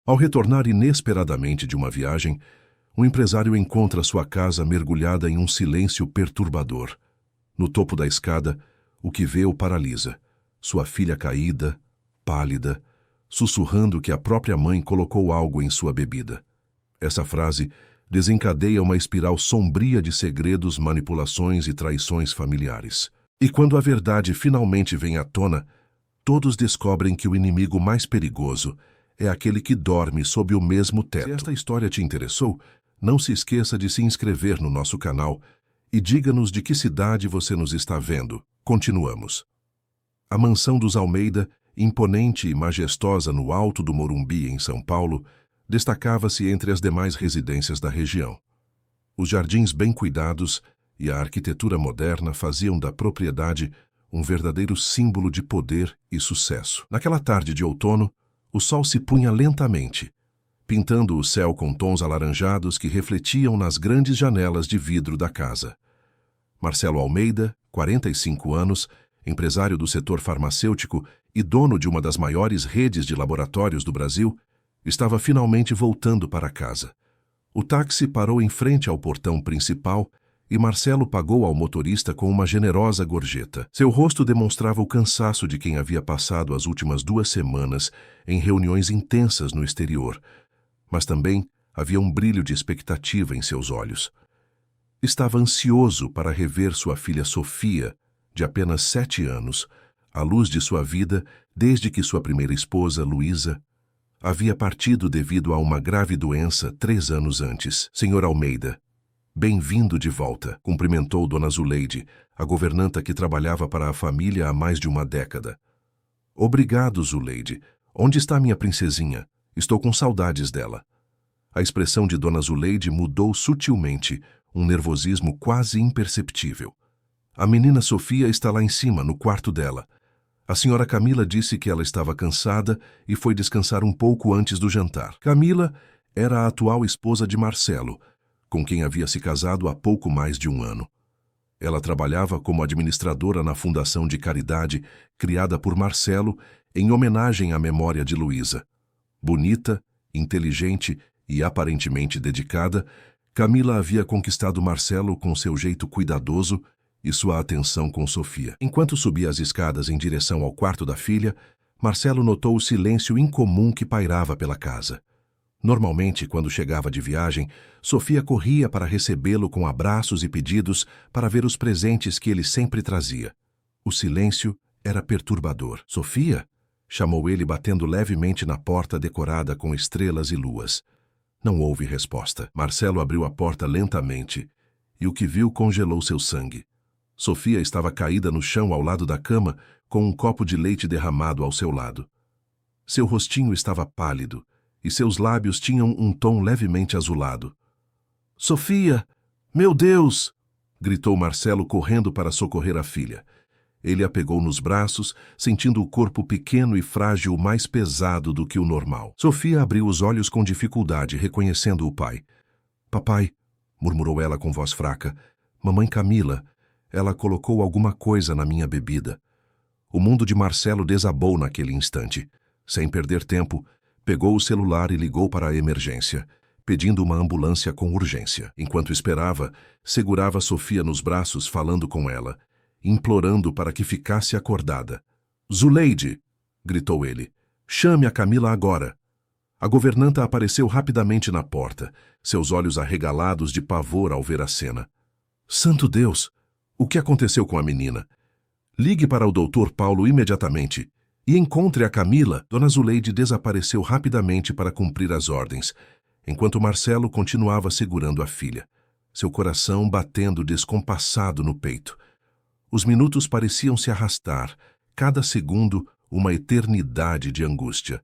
Ao retornar inesperadamente de uma viagem, o empresário encontra sua casa mergulhada em um silêncio perturbador. No topo da escada, o que vê o paralisa. Sua filha caída, pálida, sussurrando que a própria mãe colocou algo em sua bebida. Essa frase desencadeia uma espiral sombria de segredos, manipulações e traições familiares. E quando a verdade finalmente vem à tona, todos descobrem que o inimigo mais perigoso é aquele que dorme sob o mesmo teto. Se esta história te interessou, não se esqueça de se inscrever no nosso canal e diga-nos de que cidade você nos está vendo. Continuamos. A mansão dos Almeida, imponente e majestosa no alto do Morumbi, em São Paulo, destacava-se entre as demais residências da região. Os jardins bem cuidados e a arquitetura moderna faziam da propriedade um verdadeiro símbolo de poder e sucesso. Naquela tarde de outono, o sol se punha lentamente, pintando o céu com tons alaranjados que refletiam nas grandes janelas de vidro da casa. Marcelo Almeida, 45 anos, empresário do setor farmacêutico e dono de uma das maiores redes de laboratórios do Brasil, estava finalmente voltando para casa. O táxi parou em frente ao portão principal e Marcelo pagou ao motorista com uma generosa gorjeta. Seu rosto demonstrava o cansaço de quem havia passado as últimas 2 semanas em reuniões intensas no exterior, mas também havia um brilho de expectativa em seus olhos. Estava ansioso para rever sua filha Sofia, de apenas 7 anos, à luz de sua vida desde que sua primeira esposa, Luísa, havia partido devido a uma grave doença 3 anos antes. Senhor Almeida, bem-vindo de volta, cumprimentou Dona Zuleide, a governanta que trabalhava para a família há mais de uma década. Obrigado, Zuleide. Onde está minha princesinha? Estou com saudades dela. A expressão de Dona Zuleide mudou sutilmente, um nervosismo quase imperceptível. A menina Sofia está lá em cima, no quarto dela. A senhora Camila disse que ela estava cansada e foi descansar um pouco antes do jantar. Camila era a atual esposa de Marcelo, com quem havia se casado há pouco mais de 1 ano. Ela trabalhava como administradora na fundação de caridade criada por Marcelo em homenagem à memória de Luísa. Bonita, inteligente e aparentemente dedicada, Camila havia conquistado Marcelo com seu jeito cuidadoso e sua atenção com Sofia. Enquanto subia as escadas em direção ao quarto da filha, Marcelo notou o silêncio incomum que pairava pela casa. Normalmente, quando chegava de viagem, Sofia corria para recebê-lo com abraços e pedidos para ver os presentes que ele sempre trazia. O silêncio era perturbador. Sofia? Chamou ele, batendo levemente na porta decorada com estrelas e luas. Não houve resposta. Marcelo abriu a porta lentamente e o que viu congelou seu sangue. Sofia estava caída no chão ao lado da cama, com um copo de leite derramado ao seu lado. Seu rostinho estava pálido e seus lábios tinham um tom levemente azulado. — Sofia! Meu Deus! Gritou Marcelo, correndo para socorrer a filha. Ele a pegou nos braços, sentindo o corpo pequeno e frágil mais pesado do que o normal. Sofia abriu os olhos com dificuldade, reconhecendo o pai. — Papai! Murmurou ela com voz fraca. — Mamãe Camila, ela colocou alguma coisa na minha bebida. O mundo de Marcelo desabou naquele instante. Sem perder tempo, pegou o celular e ligou para a emergência, pedindo uma ambulância com urgência. Enquanto esperava, segurava Sofia nos braços, falando com ela, implorando para que ficasse acordada. — Zuleide! Gritou ele. — Chame a Camila agora! A governanta apareceu rapidamente na porta, seus olhos arregalados de pavor ao ver a cena. — Santo Deus! O que aconteceu com a menina? Ligue para o Dr. Paulo imediatamente e encontre a Camila. Dona Zuleide desapareceu rapidamente para cumprir as ordens, enquanto Marcelo continuava segurando a filha, seu coração batendo descompassado no peito. Os minutos pareciam se arrastar, cada segundo uma eternidade de angústia.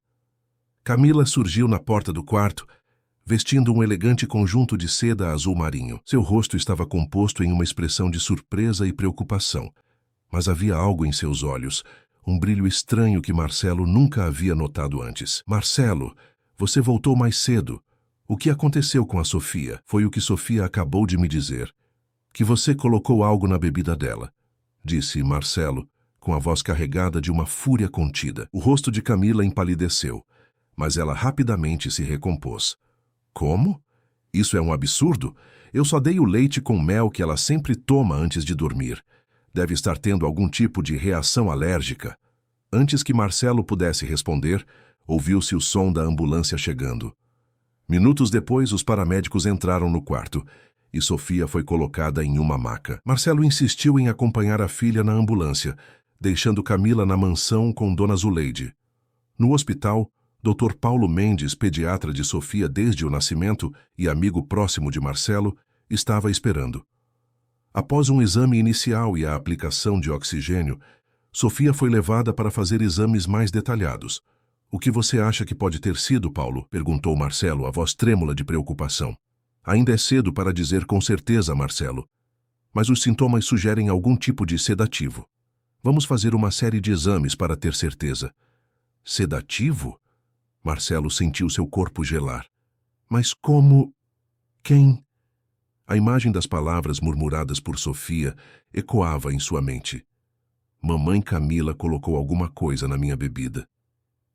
Camila surgiu na porta do quarto, vestindo um elegante conjunto de seda azul marinho. Seu rosto estava composto em uma expressão de surpresa e preocupação, mas havia algo em seus olhos, um brilho estranho que Marcelo nunca havia notado antes. — Marcelo, você voltou mais cedo. O que aconteceu com a Sofia? Foi o que Sofia acabou de me dizer. Que você colocou algo na bebida dela, disse Marcelo, com a voz carregada de uma fúria contida. O rosto de Camila empalideceu, mas ela rapidamente se recompôs. Como? Isso é um absurdo? Eu só dei o leite com mel que ela sempre toma antes de dormir. Deve estar tendo algum tipo de reação alérgica. Antes que Marcelo pudesse responder, ouviu-se o som da ambulância chegando. Minutos depois, os paramédicos entraram no quarto e Sofia foi colocada em uma maca. Marcelo insistiu em acompanhar a filha na ambulância, deixando Camila na mansão com Dona Zuleide. No hospital, Dr. Paulo Mendes, pediatra de Sofia desde o nascimento e amigo próximo de Marcelo, estava esperando. Após um exame inicial e a aplicação de oxigênio, Sofia foi levada para fazer exames mais detalhados. "O que você acha que pode ter sido, Paulo?" perguntou Marcelo, a voz trêmula de preocupação. "Ainda é cedo para dizer com certeza, Marcelo. Mas os sintomas sugerem algum tipo de sedativo. Vamos fazer uma série de exames para ter certeza." "Sedativo?" Marcelo sentiu seu corpo gelar. "Mas como? Quem?" A imagem das palavras murmuradas por Sofia ecoava em sua mente. "Mamãe Camila colocou alguma coisa na minha bebida."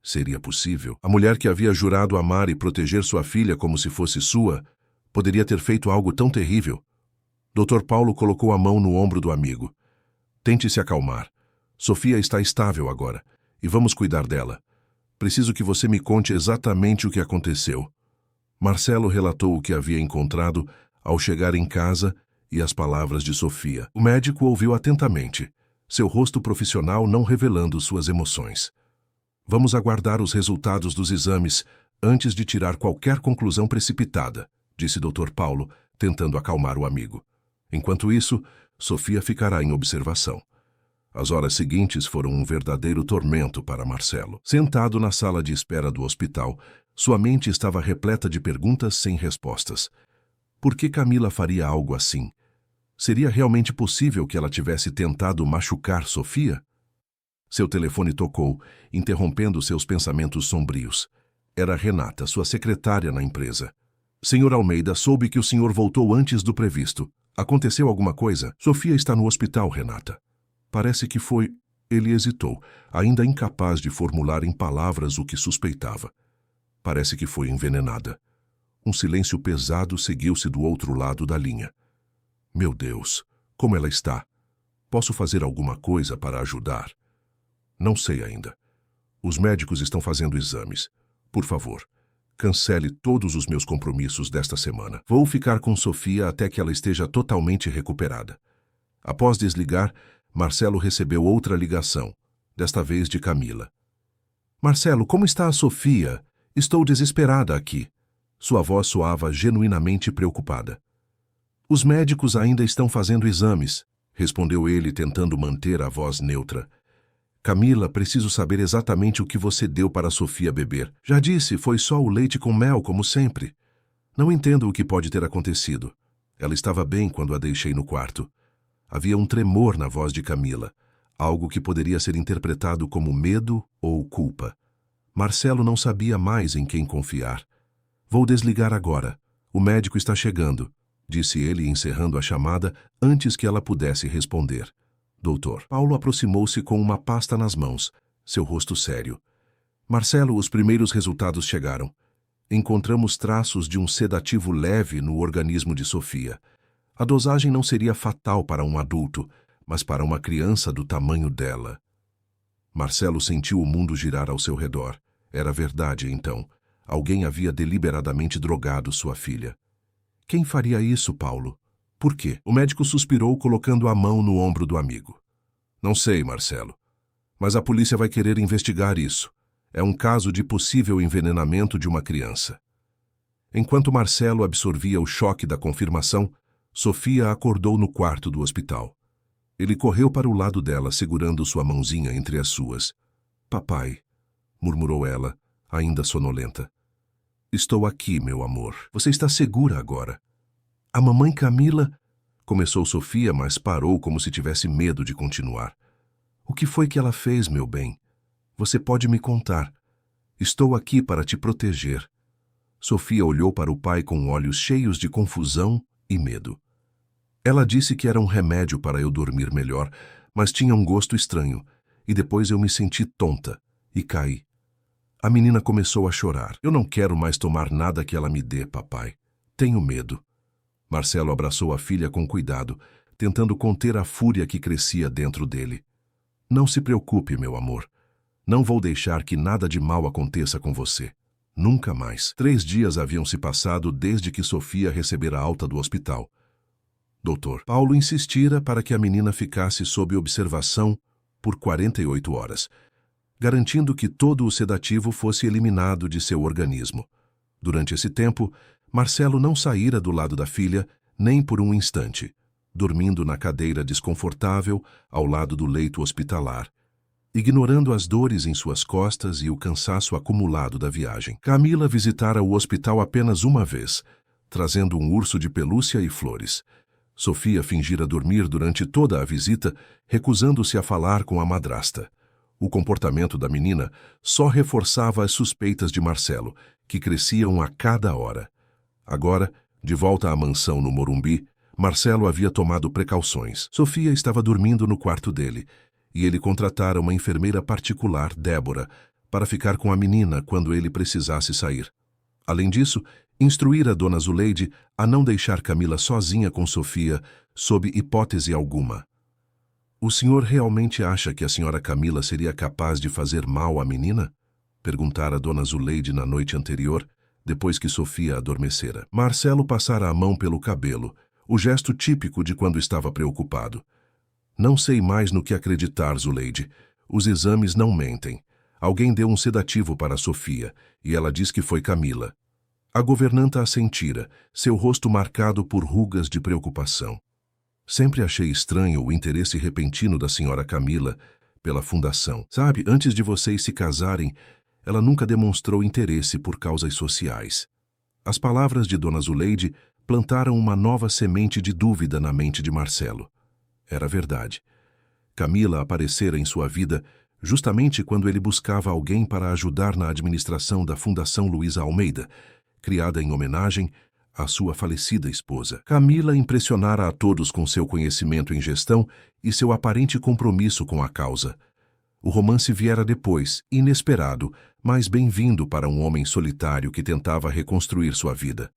Seria possível? A mulher que havia jurado amar e proteger sua filha como se fosse sua, poderia ter feito algo tão terrível? Dr. Paulo colocou a mão no ombro do amigo. "Tente se acalmar. Sofia está estável agora, e vamos cuidar dela. Preciso que você me conte exatamente o que aconteceu." Marcelo relatou o que havia encontrado ao chegar em casa e as palavras de Sofia. O médico ouviu atentamente, seu rosto profissional não revelando suas emoções. "Vamos aguardar os resultados dos exames antes de tirar qualquer conclusão precipitada", disse Dr. Paulo, tentando acalmar o amigo. Enquanto isso, Sofia ficará em observação. As horas seguintes foram um verdadeiro tormento para Marcelo. Sentado na sala de espera do hospital, sua mente estava repleta de perguntas sem respostas. Por que Camila faria algo assim? Seria realmente possível que ela tivesse tentado machucar Sofia? Seu telefone tocou, interrompendo seus pensamentos sombrios. Era Renata, sua secretária na empresa. "Senhor Almeida, soube que o senhor voltou antes do previsto. Aconteceu alguma coisa? Sofia está no hospital, Renata." "Parece que foi..." Ele hesitou, ainda incapaz de formular em palavras o que suspeitava. "Parece que foi envenenada." Um silêncio pesado seguiu-se do outro lado da linha. "Meu Deus, como ela está? Posso fazer alguma coisa para ajudar?" "Não sei ainda. Os médicos estão fazendo exames. Por favor, cancele todos os meus compromissos desta semana. Vou ficar com Sofia até que ela esteja totalmente recuperada." Após desligar, Marcelo recebeu outra ligação, desta vez de Camila. "Marcelo, como está a Sofia? Estou desesperada aqui." Sua voz soava genuinamente preocupada. "Os médicos ainda estão fazendo exames", respondeu ele, tentando manter a voz neutra. "Camila, preciso saber exatamente o que você deu para Sofia beber." "Já disse, foi só o leite com mel, como sempre." "Não entendo o que pode ter acontecido. Ela estava bem quando a deixei no quarto." Havia um tremor na voz de Camila, algo que poderia ser interpretado como medo ou culpa. Marcelo não sabia mais em quem confiar. "Vou desligar agora. O médico está chegando", disse ele, encerrando a chamada antes que ela pudesse responder. "Doutor." Paulo aproximou-se com uma pasta nas mãos, seu rosto sério. "Marcelo, os primeiros resultados chegaram. Encontramos traços de um sedativo leve no organismo de Sofia. A dosagem não seria fatal para um adulto, mas para uma criança do tamanho dela." Marcelo sentiu o mundo girar ao seu redor. Era verdade, então. Alguém havia deliberadamente drogado sua filha. "Quem faria isso, Paulo? Por quê?" O médico suspirou, colocando a mão no ombro do amigo. "Não sei, Marcelo. Mas a polícia vai querer investigar isso. É um caso de possível envenenamento de uma criança." Enquanto Marcelo absorvia o choque da confirmação, Sofia acordou no quarto do hospital. Ele correu para o lado dela, segurando sua mãozinha entre as suas. "Papai", murmurou ela, ainda sonolenta. "Estou aqui, meu amor. Você está segura agora." "A mamãe Camila..." começou Sofia, mas parou como se tivesse medo de continuar. "O que foi que ela fez, meu bem? Você pode me contar. Estou aqui para te proteger." Sofia olhou para o pai com olhos cheios de confusão e medo. "Ela disse que era um remédio para eu dormir melhor, mas tinha um gosto estranho, e depois eu me senti tonta e caí." A menina começou a chorar. Eu não quero mais tomar nada que ela me dê, papai. Tenho medo. Marcelo abraçou a filha com cuidado, tentando conter a fúria que crescia dentro dele. Não se preocupe, meu amor. Não vou deixar que nada de mal aconteça com você. Nunca mais. 3 dias haviam se passado desde que Sofia recebera alta do hospital. Doutor Paulo insistira para que a menina ficasse sob observação por 48 horas, garantindo que todo o sedativo fosse eliminado de seu organismo. Durante esse tempo, Marcelo não saíra do lado da filha nem por um instante, dormindo na cadeira desconfortável ao lado do leito hospitalar, ignorando as dores em suas costas e o cansaço acumulado da viagem. Camila visitara o hospital apenas uma vez, trazendo um urso de pelúcia e flores. Sofia fingira dormir durante toda a visita, recusando-se a falar com a madrasta. O comportamento da menina só reforçava as suspeitas de Marcelo, que cresciam a cada hora. Agora, de volta à mansão no Morumbi, Marcelo havia tomado precauções. Sofia estava dormindo no quarto dele, e ele contratara uma enfermeira particular, Débora, para ficar com a menina quando ele precisasse sair. Além disso, instruíra Dona Zuleide a não deixar Camila sozinha com Sofia, sob hipótese alguma. O senhor realmente acha que a senhora Camila seria capaz de fazer mal à menina? Perguntara Dona Zuleide na noite anterior, depois que Sofia adormecera. Marcelo passara a mão pelo cabelo, o gesto típico de quando estava preocupado. Não sei mais no que acreditar, Zuleide. Os exames não mentem. Alguém deu um sedativo para Sofia, e ela diz que foi Camila. A governanta assentira, seu rosto marcado por rugas de preocupação. Sempre achei estranho o interesse repentino da senhora Camila pela fundação. Sabe, antes de vocês se casarem, ela nunca demonstrou interesse por causas sociais. As palavras de Dona Zuleide plantaram uma nova semente de dúvida na mente de Marcelo. Era verdade. Camila aparecera em sua vida justamente quando ele buscava alguém para ajudar na administração da Fundação Luísa Almeida, criada em homenagem à sua falecida esposa. Camila impressionara a todos com seu conhecimento em gestão e seu aparente compromisso com a causa. O romance viera depois, inesperado, mas bem-vindo para um homem solitário que tentava reconstruir sua vida.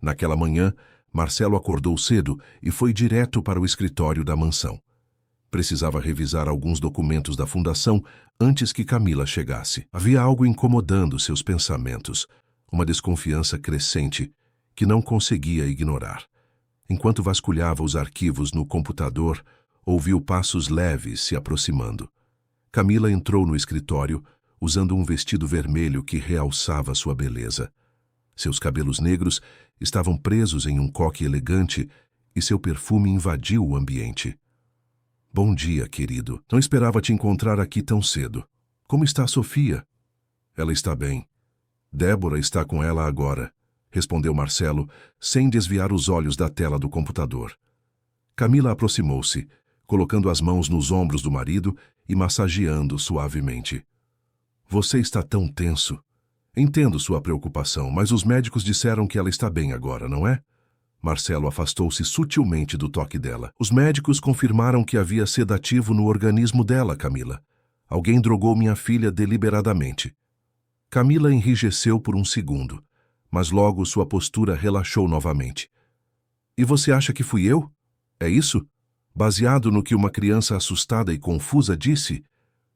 Naquela manhã, Marcelo acordou cedo e foi direto para o escritório da mansão. Precisava revisar alguns documentos da fundação antes que Camila chegasse. Havia algo incomodando seus pensamentos, uma desconfiança crescente que não conseguia ignorar. Enquanto vasculhava os arquivos no computador, ouviu passos leves se aproximando. Camila entrou no escritório, usando um vestido vermelho que realçava sua beleza. Seus cabelos negros estavam presos em um coque elegante e seu perfume invadiu o ambiente. Bom dia, querido. Não esperava te encontrar aqui tão cedo. Como está a Sofia? Ela está bem. Débora está com ela agora, respondeu Marcelo, sem desviar os olhos da tela do computador. Camila aproximou-se, colocando as mãos nos ombros do marido e massageando suavemente. Você está tão tenso. Entendo sua preocupação, mas os médicos disseram que ela está bem agora, não é? Marcelo afastou-se sutilmente do toque dela. Os médicos confirmaram que havia sedativo no organismo dela, Camila. Alguém drogou minha filha deliberadamente. Camila enrijeceu por um segundo, mas logo sua postura relaxou novamente. E você acha que fui eu? É isso? Baseado no que uma criança assustada e confusa disse?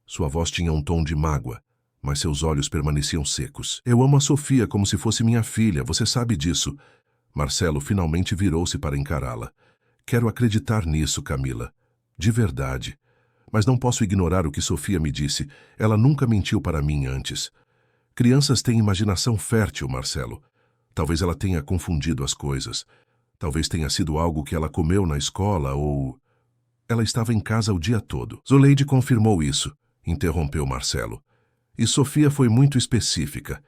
Sua voz tinha um tom de mágoa, mas seus olhos permaneciam secos. Eu amo a Sofia como se fosse minha filha, você sabe disso. Marcelo finalmente virou-se para encará-la. Quero acreditar nisso, Camila. De verdade. Mas não posso ignorar o que Sofia me disse. Ela nunca mentiu para mim antes. Crianças têm imaginação fértil, Marcelo. Talvez ela tenha confundido as coisas. Talvez tenha sido algo que ela comeu na escola ou... Ela estava em casa o dia todo. Zuleide confirmou isso, interrompeu Marcelo. E Sofia foi muito específica.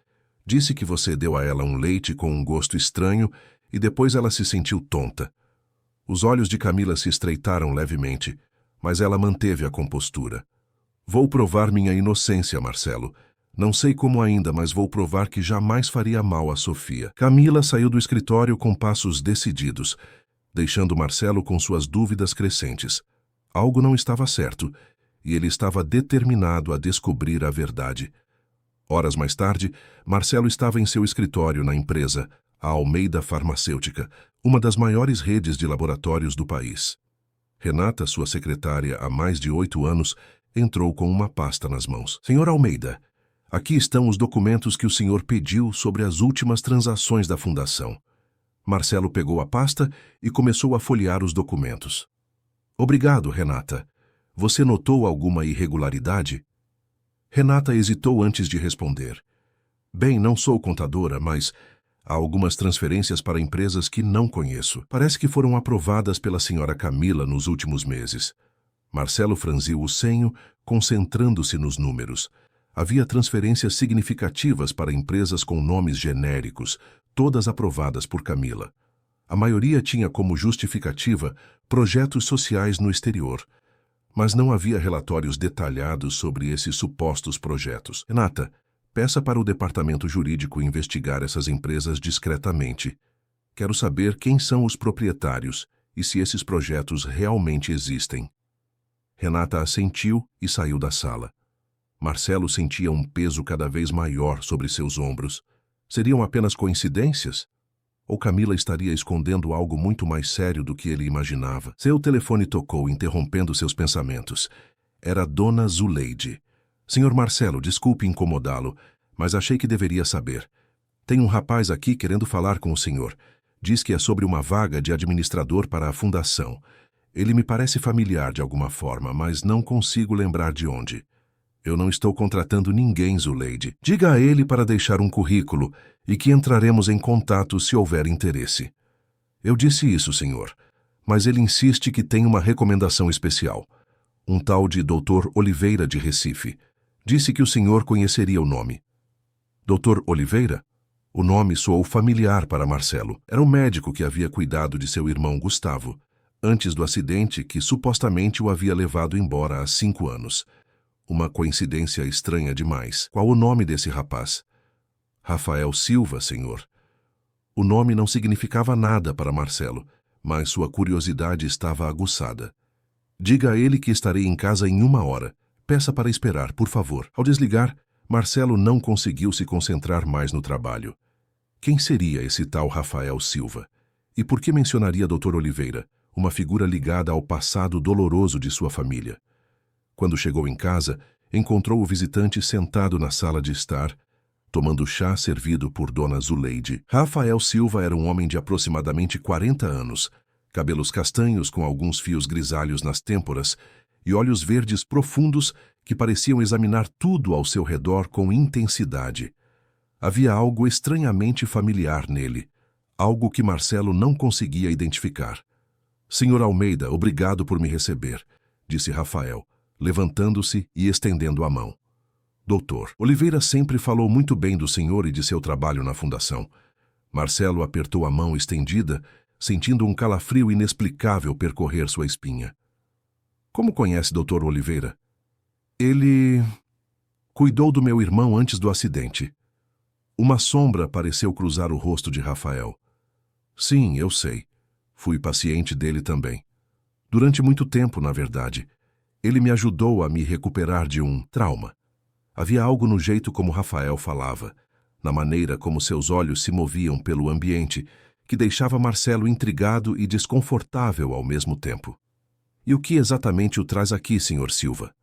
Disse que você deu a ela um leite com um gosto estranho e depois ela se sentiu tonta. Os olhos de Camila se estreitaram levemente, mas ela manteve a compostura. Vou provar minha inocência, Marcelo. Não sei como ainda, mas vou provar que jamais faria mal a Sofia. Camila saiu do escritório com passos decididos, deixando Marcelo com suas dúvidas crescentes. Algo não estava certo, e ele estava determinado a descobrir a verdade. Horas mais tarde, Marcelo estava em seu escritório na empresa, a Almeida Farmacêutica, uma das maiores redes de laboratórios do país. Renata, sua secretária há mais de 8 anos, entrou com uma pasta nas mãos. Senhor Almeida, aqui estão os documentos que o senhor pediu sobre as últimas transações da fundação. Marcelo pegou a pasta e começou a folhear os documentos. Obrigado, Renata. Você notou alguma irregularidade? Renata hesitou antes de responder. Bem, não sou contadora, mas há algumas transferências para empresas que não conheço. Parece que foram aprovadas pela senhora Camila nos últimos meses. Marcelo franziu o senho, concentrando-se nos números. Havia transferências significativas para empresas com nomes genéricos, todas aprovadas por Camila. A maioria tinha como justificativa projetos sociais no exterior, mas não havia relatórios detalhados sobre esses supostos projetos. Renata, peça para o departamento jurídico investigar essas empresas discretamente. Quero saber quem são os proprietários e se esses projetos realmente existem. Renata assentiu e saiu da sala. Marcelo sentia um peso cada vez maior sobre seus ombros. Seriam apenas coincidências? Ou Camila estaria escondendo algo muito mais sério do que ele imaginava? Seu telefone tocou, interrompendo seus pensamentos. Era Dona Zuleide. Senhor Marcelo, desculpe incomodá-lo, mas achei que deveria saber. Tem um rapaz aqui querendo falar com o senhor. Diz que é sobre uma vaga de administrador para a fundação. Ele me parece familiar de alguma forma, mas não consigo lembrar de onde. Eu não estou contratando ninguém, Zuleide. Diga a ele para deixar um currículo e que entraremos em contato se houver interesse. Eu disse isso, senhor, mas ele insiste que tem uma recomendação especial. Um tal de Dr. Oliveira de Recife. Disse que o senhor conheceria o nome. Dr. Oliveira? O nome soou familiar para Marcelo. Era o médico que havia cuidado de seu irmão Gustavo, antes do acidente que supostamente o havia levado embora há 5 anos. Uma coincidência estranha demais. Qual o nome desse rapaz? Rafael Silva, senhor. O nome não significava nada para Marcelo, mas sua curiosidade estava aguçada. Diga a ele que estarei em casa em 1 hora. Peça para esperar, por favor. Ao desligar, Marcelo não conseguiu se concentrar mais no trabalho. Quem seria esse tal Rafael Silva? E por que mencionaria Dr. Oliveira, uma figura ligada ao passado doloroso de sua família? Quando chegou em casa, encontrou o visitante sentado na sala de estar, tomando chá servido por Dona Zuleide. Rafael Silva era um homem de aproximadamente 40 anos, cabelos castanhos com alguns fios grisalhos nas têmporas e olhos verdes profundos que pareciam examinar tudo ao seu redor com intensidade. Havia algo estranhamente familiar nele, algo que Marcelo não conseguia identificar. Senhor Almeida, obrigado por me receber, disse Rafael, levantando-se e estendendo a mão. Doutor, Oliveira sempre falou muito bem do senhor e de seu trabalho na fundação. Marcelo apertou a mão estendida, sentindo um calafrio inexplicável percorrer sua espinha. Como conhece Dr. Oliveira? Ele cuidou do meu irmão antes do acidente. Uma sombra pareceu cruzar o rosto de Rafael. Sim, eu sei. Fui paciente dele também. Durante muito tempo, na verdade. Ele me ajudou a me recuperar de um trauma. Havia algo no jeito como Rafael falava, na maneira como seus olhos se moviam pelo ambiente, que deixava Marcelo intrigado e desconfortável ao mesmo tempo. E o que exatamente o traz aqui, Sr. Silva?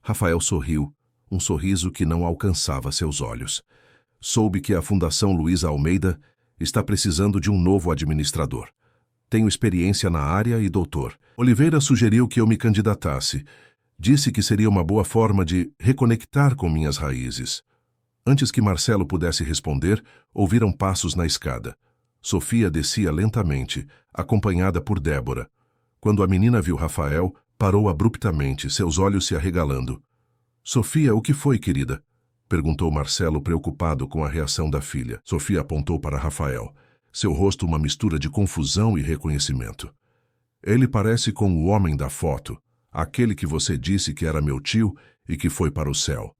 Rafael sorriu, um sorriso que não alcançava seus olhos. Soube que a Fundação Luiza Almeida está precisando de um novo administrador. Tenho experiência na área e doutor. Oliveira sugeriu que eu me candidatasse. Disse que seria uma boa forma de reconectar com minhas raízes. Antes que Marcelo pudesse responder, ouviram passos na escada. Sofia descia lentamente, acompanhada por Débora. Quando a menina viu Rafael, parou abruptamente, seus olhos se arregalando. Sofia, o que foi, querida? Perguntou Marcelo, preocupado com a reação da filha. Sofia apontou para Rafael. Seu rosto uma mistura de confusão e reconhecimento. Ele parece com o homem da foto, aquele que você disse que era meu tio e que foi para o céu.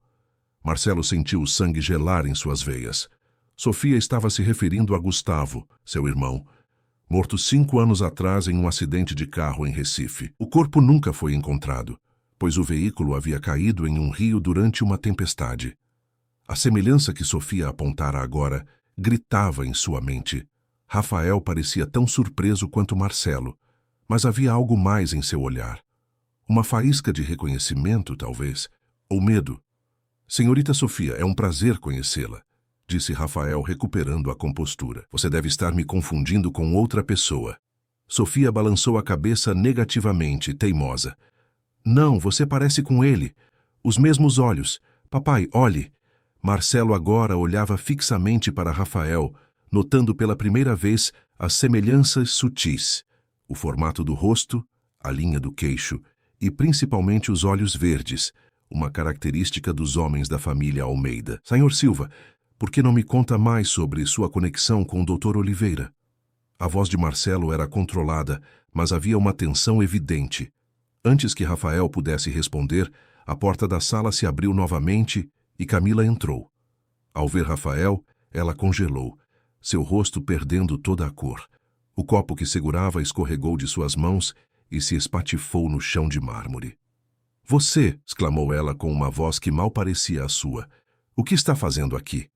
Marcelo sentiu o sangue gelar em suas veias. Sofia estava se referindo a Gustavo, seu irmão, morto 5 anos atrás em um acidente de carro em Recife. O corpo nunca foi encontrado, pois o veículo havia caído em um rio durante uma tempestade. A semelhança que Sofia apontara agora gritava em sua mente. Rafael parecia tão surpreso quanto Marcelo, mas havia algo mais em seu olhar. Uma faísca de reconhecimento, talvez, ou medo. Senhorita Sofia, é um prazer conhecê-la, disse Rafael, recuperando a compostura. Você deve estar me confundindo com outra pessoa. Sofia balançou a cabeça negativamente, teimosa. Não, você parece com ele. Os mesmos olhos. Papai, olhe. Marcelo agora olhava fixamente para Rafael, notando pela primeira vez as semelhanças sutis. O formato do rosto, a linha do queixo e principalmente os olhos verdes, uma característica dos homens da família Almeida. Senhor Silva, por que não me conta mais sobre sua conexão com o Dr. Oliveira? A voz de Marcelo era controlada, mas havia uma tensão evidente. Antes que Rafael pudesse responder, a porta da sala se abriu novamente e Camila entrou. Ao ver Rafael, ela congelou, seu rosto perdendo toda a cor. O copo que segurava escorregou de suas mãos e se espatifou no chão de mármore. Você, exclamou ela com uma voz que mal parecia a sua. O que está fazendo aqui?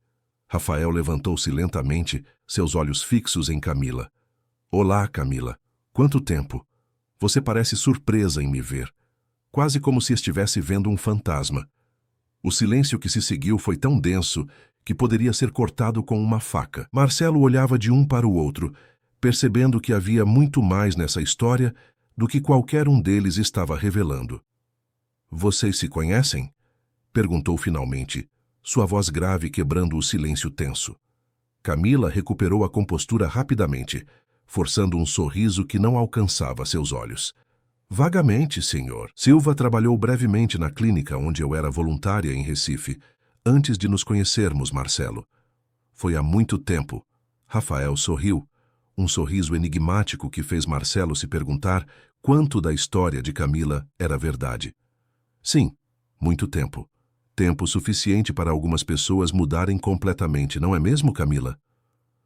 Rafael levantou-se lentamente, seus olhos fixos em Camila. Olá, Camila. Quanto tempo? Você parece surpresa em me ver. Quase como se estivesse vendo um fantasma. O silêncio que se seguiu foi tão denso que poderia ser cortado com uma faca. Marcelo olhava de um para o outro, percebendo que havia muito mais nessa história do que qualquer um deles estava revelando. Vocês se conhecem? Perguntou finalmente, sua voz grave quebrando o silêncio tenso. Camila recuperou a compostura rapidamente, forçando um sorriso que não alcançava seus olhos. Vagamente, senhor. Silva trabalhou brevemente na clínica onde eu era voluntária em Recife, antes de nos conhecermos, Marcelo. Foi há muito tempo. Rafael sorriu, um sorriso enigmático que fez Marcelo se perguntar quanto da história de Camila era verdade. Sim, muito tempo. Tempo suficiente para algumas pessoas mudarem completamente, não é mesmo, Camila?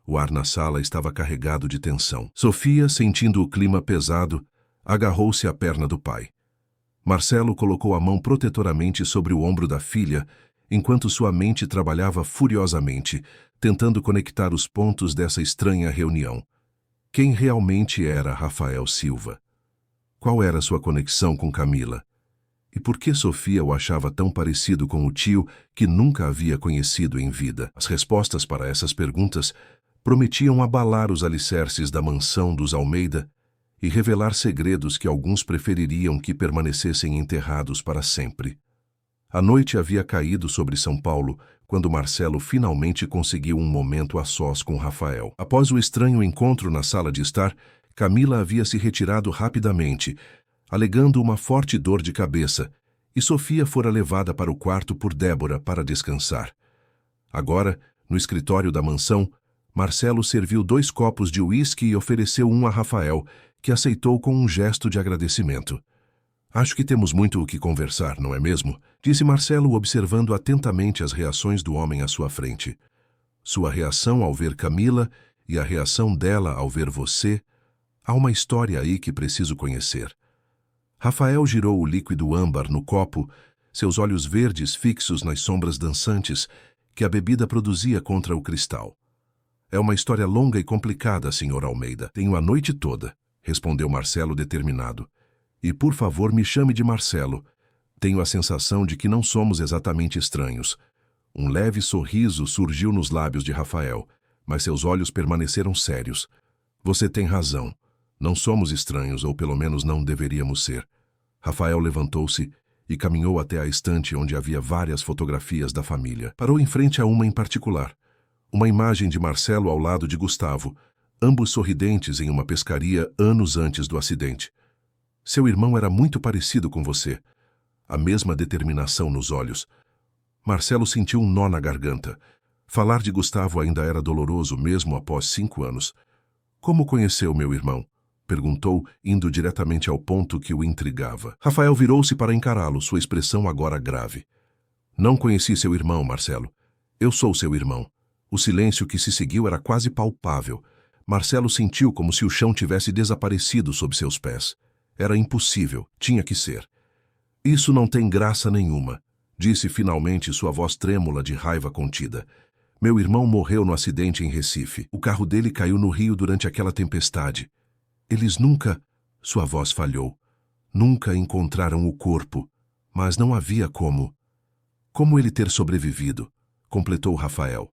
O ar na sala estava carregado de tensão. Sofia, sentindo o clima pesado, agarrou-se à perna do pai. Marcelo colocou a mão protetoramente sobre o ombro da filha, enquanto sua mente trabalhava furiosamente, tentando conectar os pontos dessa estranha reunião. Quem realmente era Rafael Silva? Qual era sua conexão com Camila? E por que Sofia o achava tão parecido com o tio que nunca havia conhecido em vida? As respostas para essas perguntas prometiam abalar os alicerces da mansão dos Almeida e revelar segredos que alguns prefeririam que permanecessem enterrados para sempre. A noite havia caído sobre São Paulo quando Marcelo finalmente conseguiu um momento a sós com Rafael. Após o estranho encontro na sala de estar, Camila havia se retirado rapidamente, alegando uma forte dor de cabeça, e Sofia fora levada para o quarto por Débora para descansar. Agora, no escritório da mansão, Marcelo serviu 2 copos de uísque e ofereceu um a Rafael, que aceitou com um gesto de agradecimento. Acho que temos muito o que conversar, não é mesmo? Disse Marcelo, observando atentamente as reações do homem à sua frente. Sua reação ao ver Camila e a reação dela ao ver você. Há uma história aí que preciso conhecer. Rafael girou o líquido âmbar no copo, seus olhos verdes fixos nas sombras dançantes que a bebida produzia contra o cristal. É uma história longa e complicada, Sr. Almeida. Tenho a noite toda, respondeu Marcelo determinado. E por favor me chame de Marcelo. Tenho a sensação de que não somos exatamente estranhos. Um leve sorriso surgiu nos lábios de Rafael, mas seus olhos permaneceram sérios. Você tem razão. Não somos estranhos, ou pelo menos não deveríamos ser. Rafael levantou-se e caminhou até a estante onde havia várias fotografias da família. Parou em frente a uma em particular. Uma imagem de Marcelo ao lado de Gustavo, ambos sorridentes em uma pescaria anos antes do acidente. Seu irmão era muito parecido com você. A mesma determinação nos olhos. Marcelo sentiu um nó na garganta. Falar de Gustavo ainda era doloroso mesmo após 5 anos. Como conheceu meu irmão? Perguntou, indo diretamente ao ponto que o intrigava. Rafael virou-se para encará-lo, sua expressão agora grave. Não conheci seu irmão, Marcelo. Eu sou seu irmão. O silêncio que se seguiu era quase palpável. Marcelo sentiu como se o chão tivesse desaparecido sob seus pés. Era impossível, tinha que ser. Isso não tem graça nenhuma. disse finalmente, sua voz trêmula de raiva contida. Meu irmão morreu no acidente em Recife. O carro dele caiu no rio durante aquela tempestade. Eles nunca... Sua voz falhou. Nunca encontraram o corpo, mas não havia como. Como ele ter sobrevivido? Completou Rafael.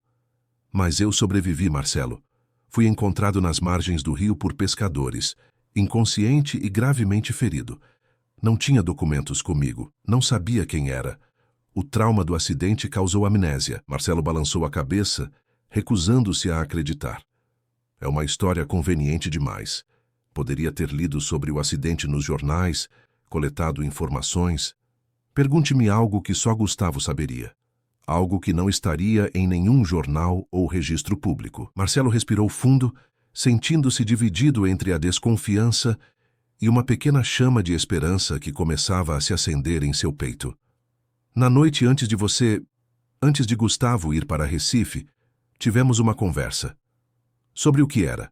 Mas eu sobrevivi, Marcelo. Fui encontrado nas margens do rio por pescadores, inconsciente e gravemente ferido. Não tinha documentos comigo, não sabia quem era. O trauma do acidente causou amnésia. Marcelo balançou a cabeça, recusando-se a acreditar. É uma história conveniente demais. Poderia ter lido sobre o acidente nos jornais, coletado informações. Pergunte-me algo que só Gustavo saberia. Algo que não estaria em nenhum jornal ou registro público. Marcelo respirou fundo, sentindo-se dividido entre a desconfiança e uma pequena chama de esperança que começava a se acender em seu peito. Na noite antes de Gustavo ir para Recife, tivemos uma conversa. Sobre o que era?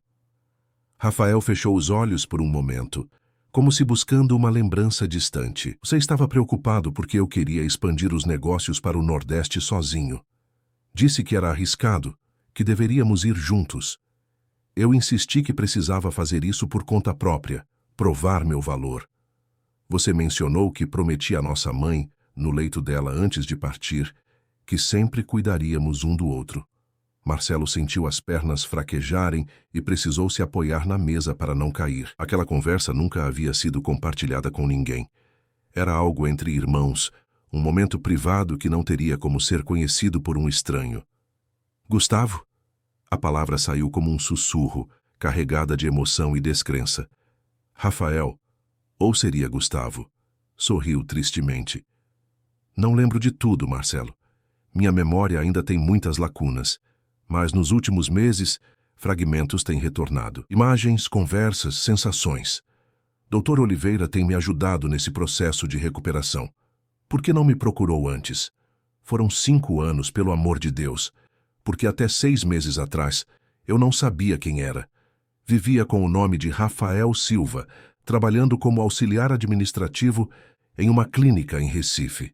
Rafael fechou os olhos por um momento, como se buscando uma lembrança distante. Você estava preocupado porque eu queria expandir os negócios para o Nordeste sozinho. Disse que era arriscado, que deveríamos ir juntos. Eu insisti que precisava fazer isso por conta própria, provar meu valor. Você mencionou que prometi à nossa mãe, no leito dela antes de partir, que sempre cuidaríamos um do outro. Marcelo sentiu as pernas fraquejarem e precisou se apoiar na mesa para não cair. Aquela conversa nunca havia sido compartilhada com ninguém. Era algo entre irmãos, um momento privado que não teria como ser conhecido por um estranho. Gustavo? A palavra saiu como um sussurro, carregada de emoção e descrença. Rafael, ou seria Gustavo? Sorriu tristemente. Não lembro de tudo, Marcelo. Minha memória ainda tem muitas lacunas. Mas nos últimos meses, fragmentos têm retornado. Imagens, conversas, sensações. Dr. Oliveira tem me ajudado nesse processo de recuperação. Por que não me procurou antes? Foram 5 anos, pelo amor de Deus. Porque até 6 meses atrás, eu não sabia quem era. Vivia com o nome de Rafael Silva, trabalhando como auxiliar administrativo em uma clínica em Recife.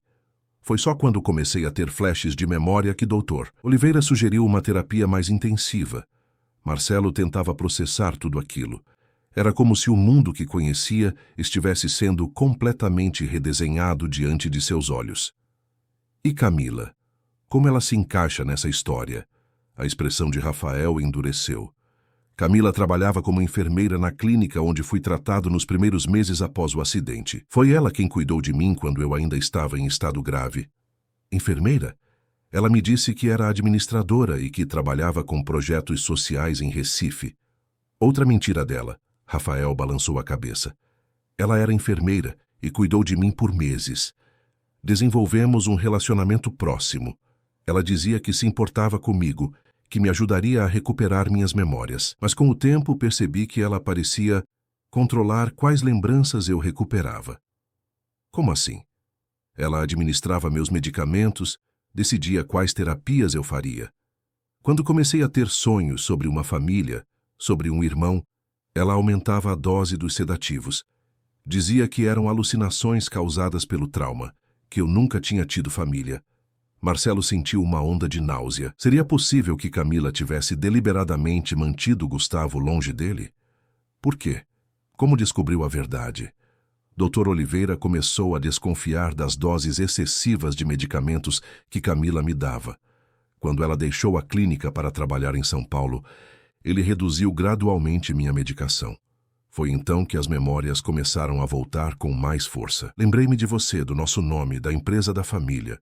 Foi só quando comecei a ter flashes de memória que Dr. Oliveira sugeriu uma terapia mais intensiva. Marcelo tentava processar tudo aquilo. Era como se o mundo que conhecia estivesse sendo completamente redesenhado diante de seus olhos. E Camila? Como ela se encaixa nessa história? A expressão de Rafael endureceu. Camila trabalhava como enfermeira na clínica onde fui tratado nos primeiros meses após o acidente. Foi ela quem cuidou de mim quando eu ainda estava em estado grave. Enfermeira? Ela me disse que era administradora e que trabalhava com projetos sociais em Recife. Outra mentira dela. Rafael balançou a cabeça. Ela era enfermeira e cuidou de mim por meses. Desenvolvemos um relacionamento próximo. Ela dizia que se importava comigo, que me ajudaria a recuperar minhas memórias. Mas com o tempo percebi que ela parecia controlar quais lembranças eu recuperava. Como assim? Ela administrava meus medicamentos, decidia quais terapias eu faria. Quando comecei a ter sonhos sobre uma família, sobre um irmão, ela aumentava a dose dos sedativos. Dizia que eram alucinações causadas pelo trauma, que eu nunca tinha tido família. Marcelo sentiu uma onda de náusea. Seria possível que Camila tivesse deliberadamente mantido Gustavo longe dele? Por quê? Como descobriu a verdade? Dr. Oliveira começou a desconfiar das doses excessivas de medicamentos que Camila me dava. Quando ela deixou a clínica para trabalhar em São Paulo, ele reduziu gradualmente minha medicação. Foi então que as memórias começaram a voltar com mais força. Lembrei-me de você, do nosso nome, da empresa da família.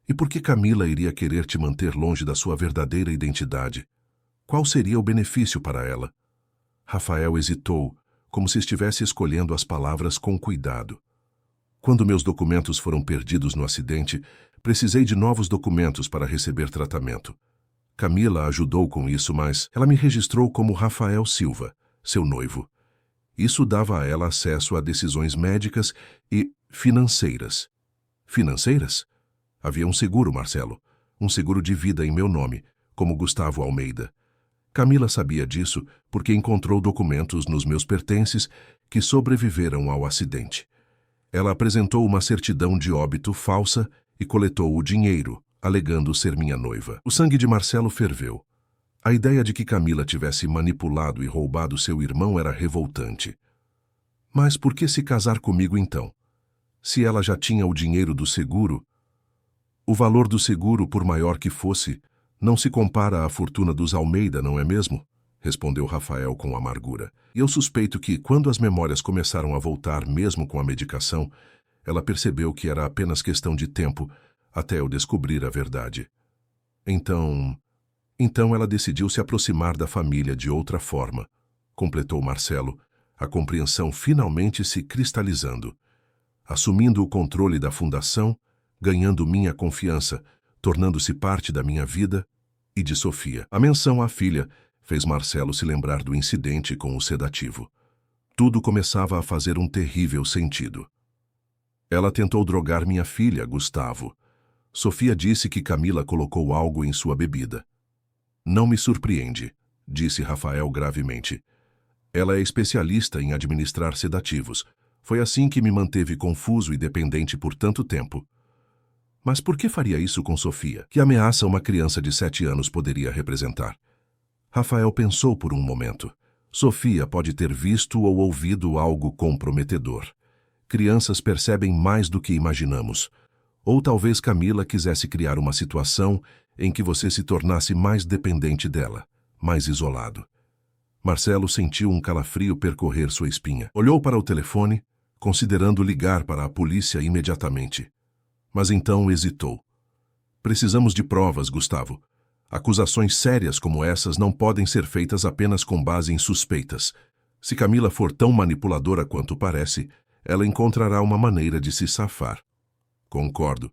E por que Camila iria querer te manter longe da sua verdadeira identidade? Qual seria o benefício para ela? Rafael hesitou, como se estivesse escolhendo as palavras com cuidado. Quando meus documentos foram perdidos no acidente, precisei de novos documentos para receber tratamento. Camila ajudou com isso, mas ela me registrou como Rafael Silva, seu noivo. Isso dava a ela acesso a decisões médicas e financeiras. Financeiras? Havia um seguro, Marcelo, um seguro de vida em meu nome, como Gustavo Almeida. Camila sabia disso porque encontrou documentos nos meus pertences que sobreviveram ao acidente. Ela apresentou uma certidão de óbito falsa e coletou o dinheiro, alegando ser minha noiva. O sangue de Marcelo ferveu. A ideia de que Camila tivesse manipulado e roubado seu irmão era revoltante. Mas por que se casar comigo então? Se ela já tinha o dinheiro do seguro, o valor do seguro, por maior que fosse, não se compara à fortuna dos Almeida, não é mesmo? Respondeu Rafael com amargura. E eu suspeito que, quando as memórias começaram a voltar mesmo com a medicação, ela percebeu que era apenas questão de tempo até eu descobrir a verdade. Então ela decidiu se aproximar da família de outra forma, completou Marcelo, a compreensão finalmente se cristalizando. Assumindo o controle da fundação, ganhando minha confiança, tornando-se parte da minha vida e de Sofia. A menção à filha fez Marcelo se lembrar do incidente com o sedativo. Tudo começava a fazer um terrível sentido. Ela tentou drogar minha filha, Gustavo. Sofia disse que Camila colocou algo em sua bebida. Não me surpreende, disse Rafael gravemente. Ela é especialista em administrar sedativos. Foi assim que me manteve confuso e dependente por tanto tempo. Mas por que faria isso com Sofia? Que ameaça uma criança de 7 anos poderia representar? Rafael pensou por um momento. Sofia pode ter visto ou ouvido algo comprometedor. Crianças percebem mais do que imaginamos. Ou talvez Camila quisesse criar uma situação em que você se tornasse mais dependente dela, mais isolado. Marcelo sentiu um calafrio percorrer sua espinha. Olhou para o telefone, considerando ligar para a polícia imediatamente. Mas então hesitou. Precisamos de provas, Gustavo. Acusações sérias como essas não podem ser feitas apenas com base em suspeitas. Se Camila for tão manipuladora quanto parece, ela encontrará uma maneira de se safar. Concordo.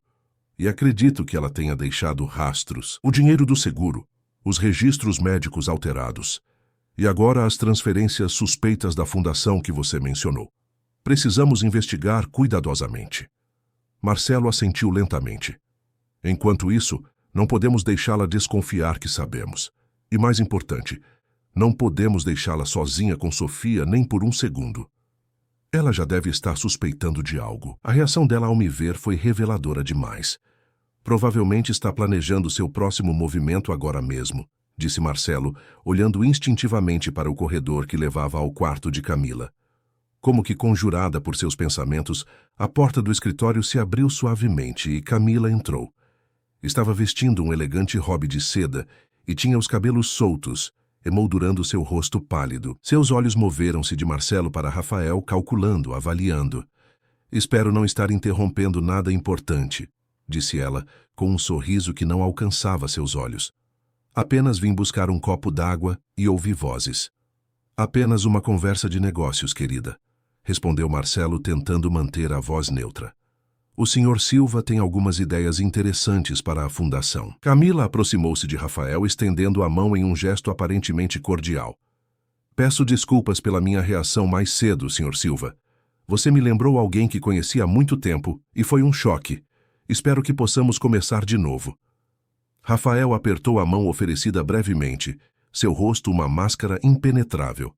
E acredito que ela tenha deixado rastros. O dinheiro do seguro, os registros médicos alterados. E agora as transferências suspeitas da fundação que você mencionou. Precisamos investigar cuidadosamente. Marcelo assentiu lentamente. Enquanto isso, não podemos deixá-la desconfiar que sabemos. E mais importante, não podemos deixá-la sozinha com Sofia nem por um segundo. Ela já deve estar suspeitando de algo. A reação dela ao me ver foi reveladora demais. Provavelmente está planejando seu próximo movimento agora mesmo, disse Marcelo, olhando instintivamente para o corredor que levava ao quarto de Camila. Como que conjurada por seus pensamentos, a porta do escritório se abriu suavemente e Camila entrou. Estava vestindo um elegante robe de seda e tinha os cabelos soltos, emoldurando seu rosto pálido. Seus olhos moveram-se de Marcelo para Rafael, calculando, avaliando. Espero não estar interrompendo nada importante, disse ela, com um sorriso que não alcançava seus olhos. Apenas vim buscar um copo d'água e ouvi vozes. Apenas uma conversa de negócios, querida, respondeu Marcelo, tentando manter a voz neutra. O Sr. Silva tem algumas ideias interessantes para a fundação. Camila aproximou-se de Rafael, estendendo a mão em um gesto aparentemente cordial. Peço desculpas pela minha reação mais cedo, Sr. Silva. Você me lembrou alguém que conheci há muito tempo e foi um choque. Espero que possamos começar de novo. Rafael apertou a mão oferecida brevemente, seu rosto uma máscara impenetrável.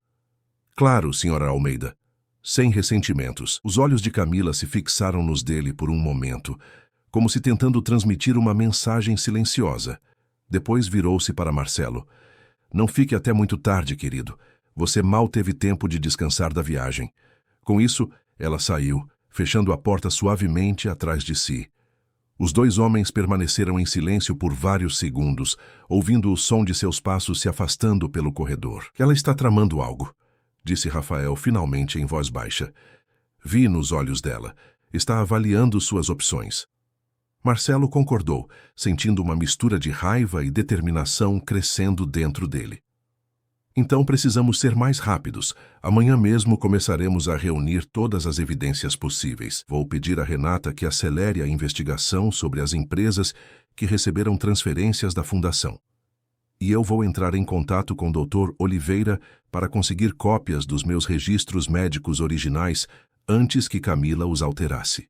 Claro, Sra. Almeida. Sem ressentimentos. Os olhos de Camila se fixaram nos dele por um momento, como se tentando transmitir uma mensagem silenciosa. Depois virou-se para Marcelo. Não fique até muito tarde, querido. Você mal teve tempo de descansar da viagem. Com isso, ela saiu, fechando a porta suavemente atrás de si. Os dois homens permaneceram em silêncio por vários segundos, ouvindo o som de seus passos se afastando pelo corredor. Ela está tramando algo, disse Rafael finalmente em voz baixa. Vi nos olhos dela. Está avaliando suas opções. Marcelo concordou, sentindo uma mistura de raiva e determinação crescendo dentro dele. Então precisamos ser mais rápidos. Amanhã mesmo começaremos a reunir todas as evidências possíveis. Vou pedir a Renata que acelere a investigação sobre as empresas que receberam transferências da fundação. E eu vou entrar em contato com o Dr. Oliveira para conseguir cópias dos meus registros médicos originais antes que Camila os alterasse.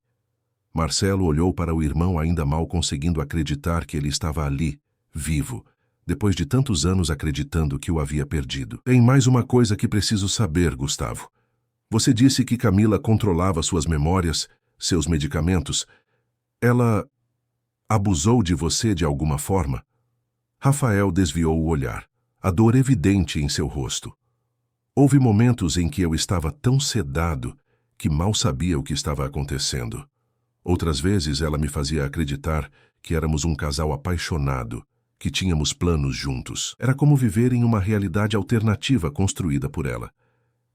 Marcelo olhou para o irmão ainda mal conseguindo acreditar que ele estava ali, vivo, depois de tantos anos acreditando que o havia perdido. Tem mais uma coisa que preciso saber, Gustavo. Você disse que Camila controlava suas memórias, seus medicamentos. Ela Abusou de você de alguma forma? Rafael desviou o olhar, a dor evidente em seu rosto. Houve momentos em que eu estava tão sedado que mal sabia o que estava acontecendo. Outras vezes ela me fazia acreditar que éramos um casal apaixonado, que tínhamos planos juntos. Era como viver em uma realidade alternativa construída por ela.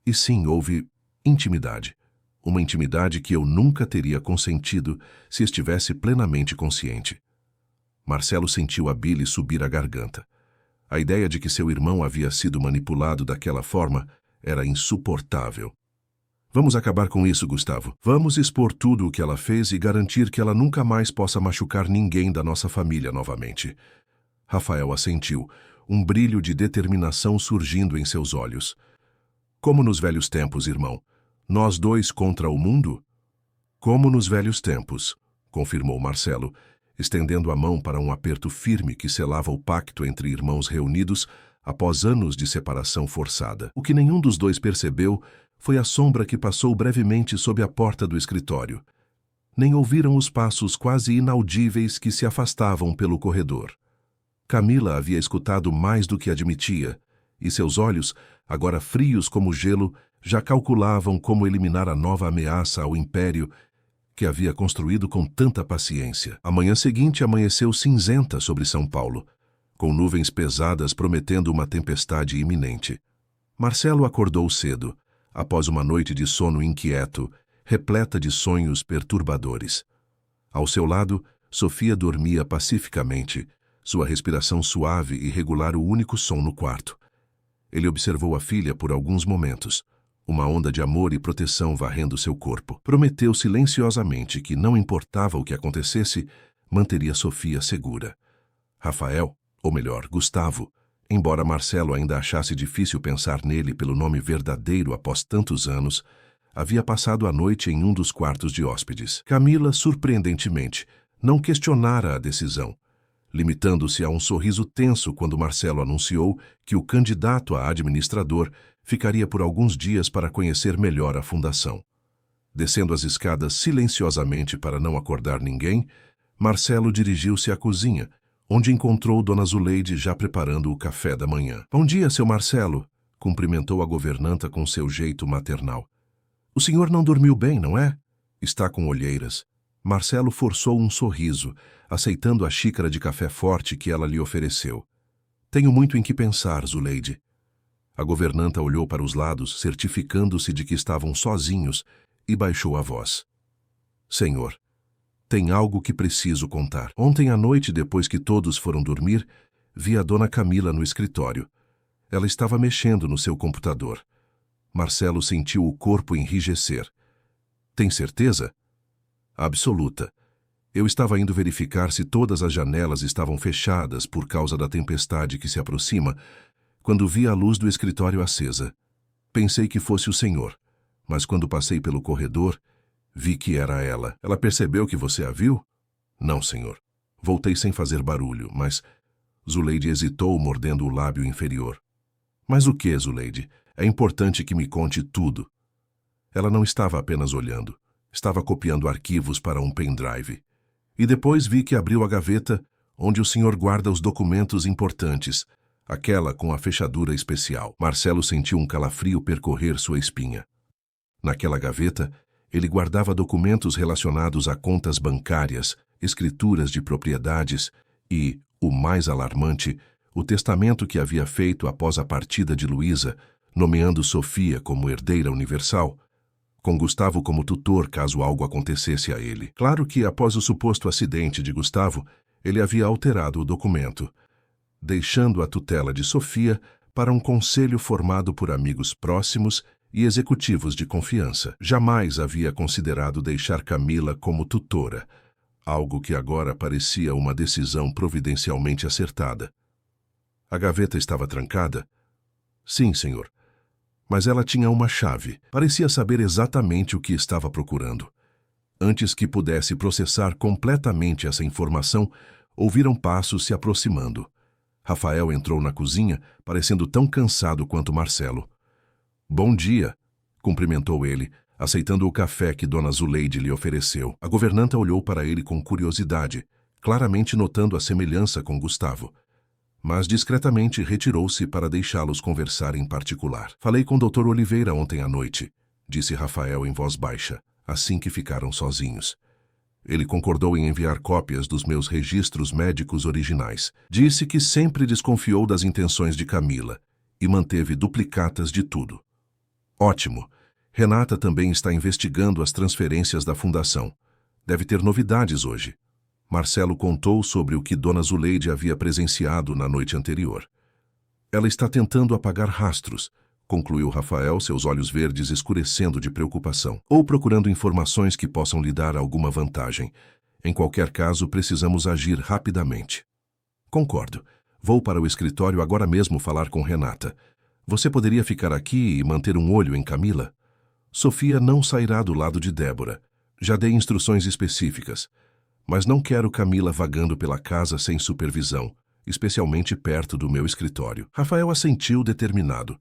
E sim, houve intimidade. Uma intimidade que eu nunca teria consentido se estivesse plenamente consciente. Marcelo sentiu a bile subir à garganta. A ideia de que seu irmão havia sido manipulado daquela forma era insuportável. Vamos acabar com isso, Gustavo. Vamos expor tudo o que ela fez e garantir que ela nunca mais possa machucar ninguém da nossa família novamente. Rafael assentiu, um brilho de determinação surgindo em seus olhos. Como nos velhos tempos, irmão. Nós dois contra o mundo? Como nos velhos tempos, confirmou Marcelo, estendendo a mão para um aperto firme que selava o pacto entre irmãos reunidos após anos de separação forçada. O que nenhum dos dois percebeu foi a sombra que passou brevemente sob a porta do escritório. Nem ouviram os passos quase inaudíveis que se afastavam pelo corredor. Camila havia escutado mais do que admitia, e seus olhos, agora frios como gelo, já calculavam como eliminar a nova ameaça ao império que havia construído com tanta paciência. A manhã seguinte amanheceu cinzenta sobre São Paulo, com nuvens pesadas prometendo uma tempestade iminente. Marcelo acordou cedo, após uma noite de sono inquieto, repleta de sonhos perturbadores. Ao seu lado, Sofia dormia pacificamente, sua respiração suave e regular o único som no quarto. Ele observou a filha por alguns momentos, uma onda de amor e proteção varrendo seu corpo. Prometeu silenciosamente que, não importava o que acontecesse, manteria Sofia segura. Rafael, ou melhor, Gustavo, embora Marcelo ainda achasse difícil pensar nele pelo nome verdadeiro após tantos anos, havia passado a noite em um dos quartos de hóspedes. Camila, surpreendentemente, não questionara a decisão, limitando-se a um sorriso tenso quando Marcelo anunciou que o candidato a administrador ficaria por alguns dias para conhecer melhor a fundação. Descendo as escadas silenciosamente para não acordar ninguém, Marcelo dirigiu-se à cozinha, onde encontrou Dona Zuleide já preparando o café da manhã. "Bom dia, seu Marcelo", cumprimentou a governanta com seu jeito maternal. "O senhor não dormiu bem, não é? Está com olheiras." Marcelo forçou um sorriso, aceitando a xícara de café forte que ela lhe ofereceu. "Tenho muito em que pensar, Zuleide." A governanta olhou para os lados, certificando-se de que estavam sozinhos, e baixou a voz. "Senhor, tem algo que preciso contar. Ontem à noite, depois que todos foram dormir, vi a dona Camila no escritório. Ela estava mexendo no seu computador." Marcelo sentiu o corpo enrijecer. "Tem certeza?" "Absoluta. Eu estava indo verificar se todas as janelas estavam fechadas por causa da tempestade que se aproxima, quando vi a luz do escritório acesa. Pensei que fosse o senhor, mas quando passei pelo corredor, vi que era ela." "Ela percebeu que você a viu?" "Não, senhor. Voltei sem fazer barulho, mas..." Zuleide hesitou, mordendo o lábio inferior. "Mas o que, Zuleide? É importante que me conte tudo." Ela não estava apenas olhando. Estava copiando arquivos para um pendrive. "E depois vi que abriu a gaveta onde o senhor guarda os documentos importantes, aquela com a fechadura especial." Marcelo sentiu um calafrio percorrer sua espinha. Naquela gaveta, ele guardava documentos relacionados a contas bancárias, escrituras de propriedades e, o mais alarmante, o testamento que havia feito após a partida de Luísa, nomeando Sofia como herdeira universal, com Gustavo como tutor caso algo acontecesse a ele. Claro que, após o suposto acidente de Gustavo, ele havia alterado o documento, deixando a tutela de Sofia para um conselho formado por amigos próximos e executivos de confiança. Jamais havia considerado deixar Camila como tutora, algo que agora parecia uma decisão providencialmente acertada. A gaveta estava trancada? Sim, senhor. Mas ela tinha uma chave. Parecia saber exatamente o que estava procurando. Antes que pudesse processar completamente essa informação, ouviram passos se aproximando. Rafael entrou na cozinha, parecendo tão cansado quanto Marcelo. "Bom dia", cumprimentou ele, aceitando o café que Dona Zuleide lhe ofereceu. A governanta olhou para ele com curiosidade, claramente notando a semelhança com Gustavo. Mas discretamente retirou-se para deixá-los conversar em particular. Falei com o Dr. Oliveira ontem à noite, disse Rafael em voz baixa, assim que ficaram sozinhos. Ele concordou em enviar cópias dos meus registros médicos originais. Disse que sempre desconfiou das intenções de Camila e manteve duplicatas de tudo. Ótimo. Renata também está investigando as transferências da fundação. Deve ter novidades hoje. Marcelo contou sobre o que Dona Zuleide havia presenciado na noite anterior. Ela está tentando apagar rastros, concluiu Rafael, seus olhos verdes escurecendo de preocupação, ou procurando informações que possam lhe dar alguma vantagem. Em qualquer caso, precisamos agir rapidamente. Concordo. Vou para o escritório agora mesmo falar com Renata. Você poderia ficar aqui e manter um olho em Camila? Sofia não sairá do lado de Débora. Já dei instruções específicas. Mas não quero Camila vagando pela casa sem supervisão, especialmente perto do meu escritório. Rafael assentiu determinado.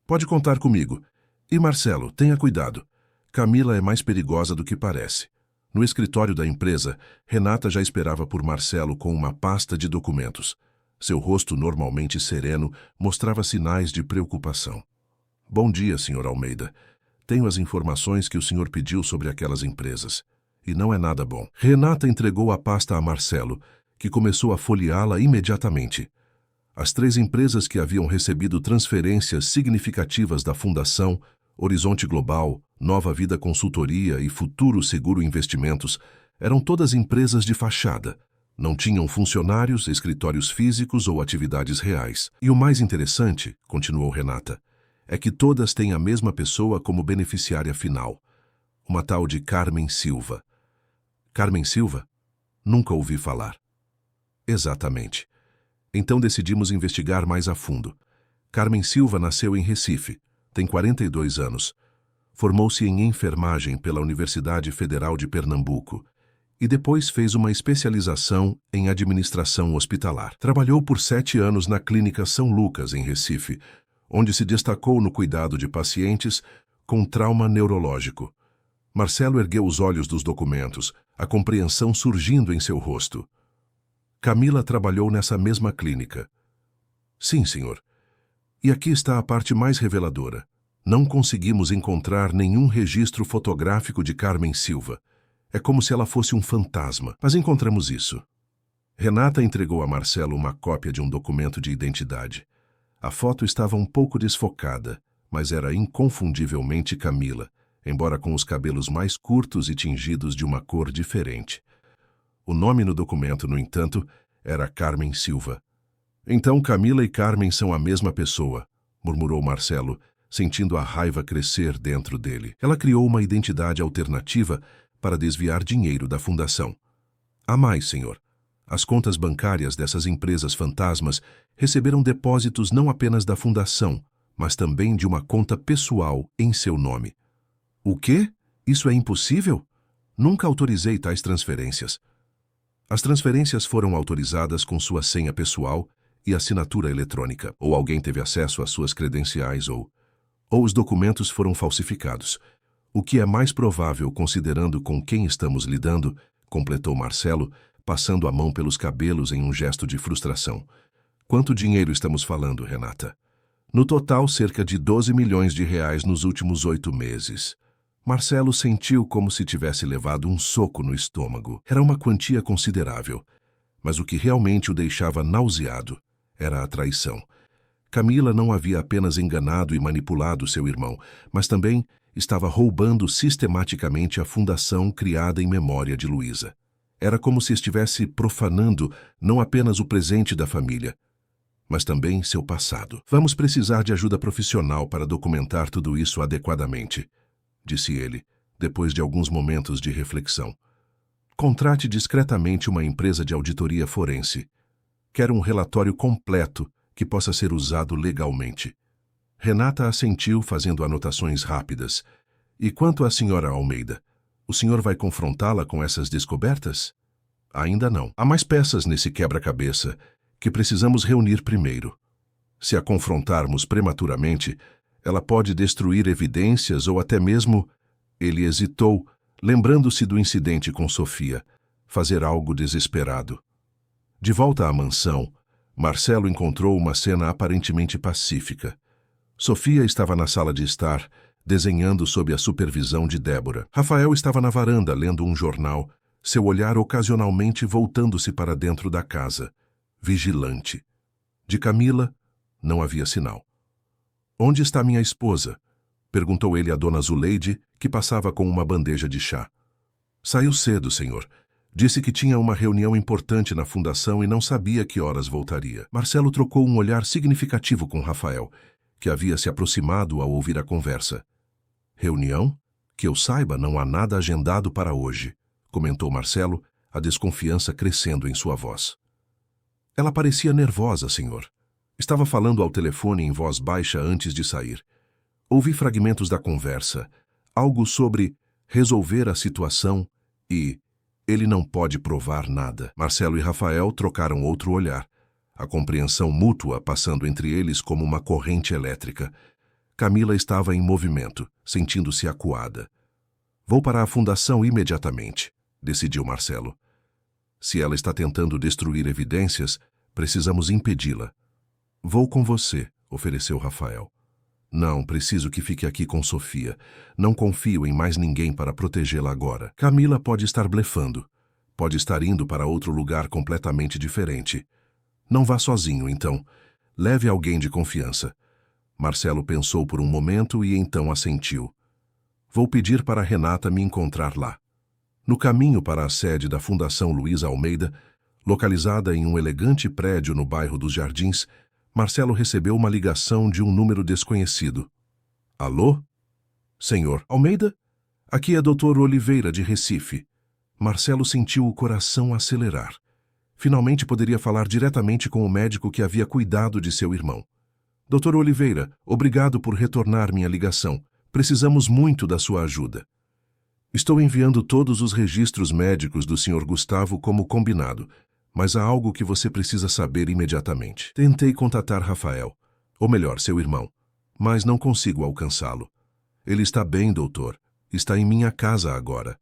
Pode contar comigo. E Marcelo, tenha cuidado. Camila é mais perigosa do que parece. No escritório da empresa, Renata já esperava por Marcelo com uma pasta de documentos. Seu rosto, normalmente sereno, mostrava sinais de preocupação. Bom dia, Sr. Almeida. Tenho as informações que o senhor pediu sobre aquelas empresas. E não é nada bom. Renata entregou a pasta a Marcelo, que começou a folheá-la imediatamente. As 3 empresas que haviam recebido transferências significativas da Fundação, Horizonte Global, Nova Vida Consultoria e Futuro Seguro Investimentos, eram todas empresas de fachada. Não tinham funcionários, escritórios físicos ou atividades reais. E o mais interessante, continuou Renata, é que todas têm a mesma pessoa como beneficiária final. Uma tal de Carmen Silva. Carmen Silva? Nunca ouvi falar. Exatamente. Então decidimos investigar mais a fundo. Carmen Silva nasceu em Recife, tem 42 anos. Formou-se em enfermagem pela Universidade Federal de Pernambuco e depois fez uma especialização em administração hospitalar. Trabalhou por 7 anos na Clínica São Lucas, em Recife, onde se destacou no cuidado de pacientes com trauma neurológico. Marcelo ergueu os olhos dos documentos, a compreensão surgindo em seu rosto. Camila trabalhou nessa mesma clínica. Sim, senhor. E aqui está a parte mais reveladora. Não conseguimos encontrar nenhum registro fotográfico de Carmen Silva. É como se ela fosse um fantasma, mas encontramos isso. Renata entregou a Marcelo uma cópia de um documento de identidade. A foto estava um pouco desfocada, mas era inconfundivelmente Camila, embora com os cabelos mais curtos e tingidos de uma cor diferente. O nome no documento, no entanto, era Carmen Silva. Então Camila e Carmen são a mesma pessoa, murmurou Marcelo, sentindo a raiva crescer dentro dele. Ela criou uma identidade alternativa para desviar dinheiro da fundação. Há mais, senhor. As contas bancárias dessas empresas fantasmas receberam depósitos não apenas da fundação, mas também de uma conta pessoal em seu nome. O quê? Isso é impossível? Nunca autorizei tais transferências. As transferências foram autorizadas com sua senha pessoal e assinatura eletrônica, ou alguém teve acesso às suas credenciais, ou os documentos foram falsificados. O que é mais provável considerando com quem estamos lidando, completou Marcelo, passando a mão pelos cabelos em um gesto de frustração. Quanto dinheiro estamos falando, Renata? No total, cerca de 12 milhões de reais nos últimos 8 meses. Marcelo sentiu como se tivesse levado um soco no estômago. Era uma quantia considerável, mas o que realmente o deixava nauseado era a traição. Camila não havia apenas enganado e manipulado seu irmão, mas também estava roubando sistematicamente a fundação criada em memória de Luísa. Era como se estivesse profanando não apenas o presente da família, mas também seu passado. Vamos precisar de ajuda profissional para documentar tudo isso adequadamente, disse ele, depois de alguns momentos de reflexão. Contrate discretamente uma empresa de auditoria forense. Quero um relatório completo que possa ser usado legalmente. Renata assentiu, fazendo anotações rápidas. E quanto à senhora Almeida? O senhor vai confrontá-la com essas descobertas? Ainda não. Há mais peças nesse quebra-cabeça que precisamos reunir primeiro. Se a confrontarmos prematuramente, ela pode destruir evidências ou até mesmo... Ele hesitou, lembrando-se do incidente com Sofia. Fazer algo desesperado. De volta à mansão, Marcelo encontrou uma cena aparentemente pacífica. Sofia estava na sala de estar, desenhando sob a supervisão de Débora. Rafael estava na varanda, lendo um jornal, seu olhar ocasionalmente voltando-se para dentro da casa, vigilante. De Camila, não havia sinal. "Onde está minha esposa?" perguntou ele a dona Zuleide, que passava com uma bandeja de chá. "Saiu cedo, senhor. Disse que tinha uma reunião importante na fundação e não sabia que horas voltaria." Marcelo trocou um olhar significativo com Rafael, que havia se aproximado ao ouvir a conversa. "Reunião? Que eu saiba, não há nada agendado para hoje", comentou Marcelo, a desconfiança crescendo em sua voz. "Ela parecia nervosa, senhor. Estava falando ao telefone em voz baixa antes de sair. Ouvi fragmentos da conversa, algo sobre resolver a situação e ele não pode provar nada." Marcelo e Rafael trocaram outro olhar, a compreensão mútua passando entre eles como uma corrente elétrica. Camila estava em movimento, sentindo-se acuada. "Vou para a fundação imediatamente", decidiu Marcelo. "Se ela está tentando destruir evidências, precisamos impedi-la." "Vou com você", ofereceu Rafael. "Não, preciso que fique aqui com Sofia. Não confio em mais ninguém para protegê-la agora. Camila pode estar blefando. Pode estar indo para outro lugar completamente diferente. Não vá sozinho, então. Leve alguém de confiança." Marcelo pensou por um momento e então assentiu. "Vou pedir para Renata me encontrar lá." No caminho para a sede da Fundação Luiz Almeida, localizada em um elegante prédio no bairro dos Jardins, Marcelo recebeu uma ligação de um número desconhecido. "Alô? Senhor Almeida? Aqui é Dr. Oliveira, de Recife." Marcelo sentiu o coração acelerar. Finalmente poderia falar diretamente com o médico que havia cuidado de seu irmão. "Dr. Oliveira, obrigado por retornar minha ligação. Precisamos muito da sua ajuda. Estou enviando todos os registros médicos do Sr. Gustavo como combinado, mas há algo que você precisa saber imediatamente. Tentei contatar Rafael, ou melhor, seu irmão, mas não consigo alcançá-lo. Ele está bem, doutor. Está em minha casa agora."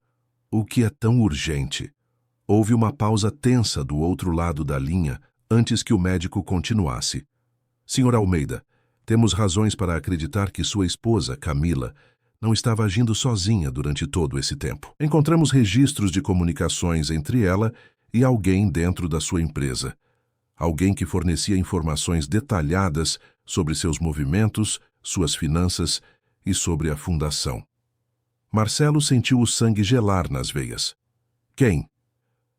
"O que é tão urgente?" Houve uma pausa tensa do outro lado da linha antes que o médico continuasse. "Sr. Almeida, temos razões para acreditar que sua esposa, Camila, não estava agindo sozinha durante todo esse tempo. Encontramos registros de comunicações entre ela e alguém dentro da sua empresa. Alguém que fornecia informações detalhadas sobre seus movimentos, suas finanças e sobre a fundação." Marcelo sentiu o sangue gelar nas veias. "Quem?"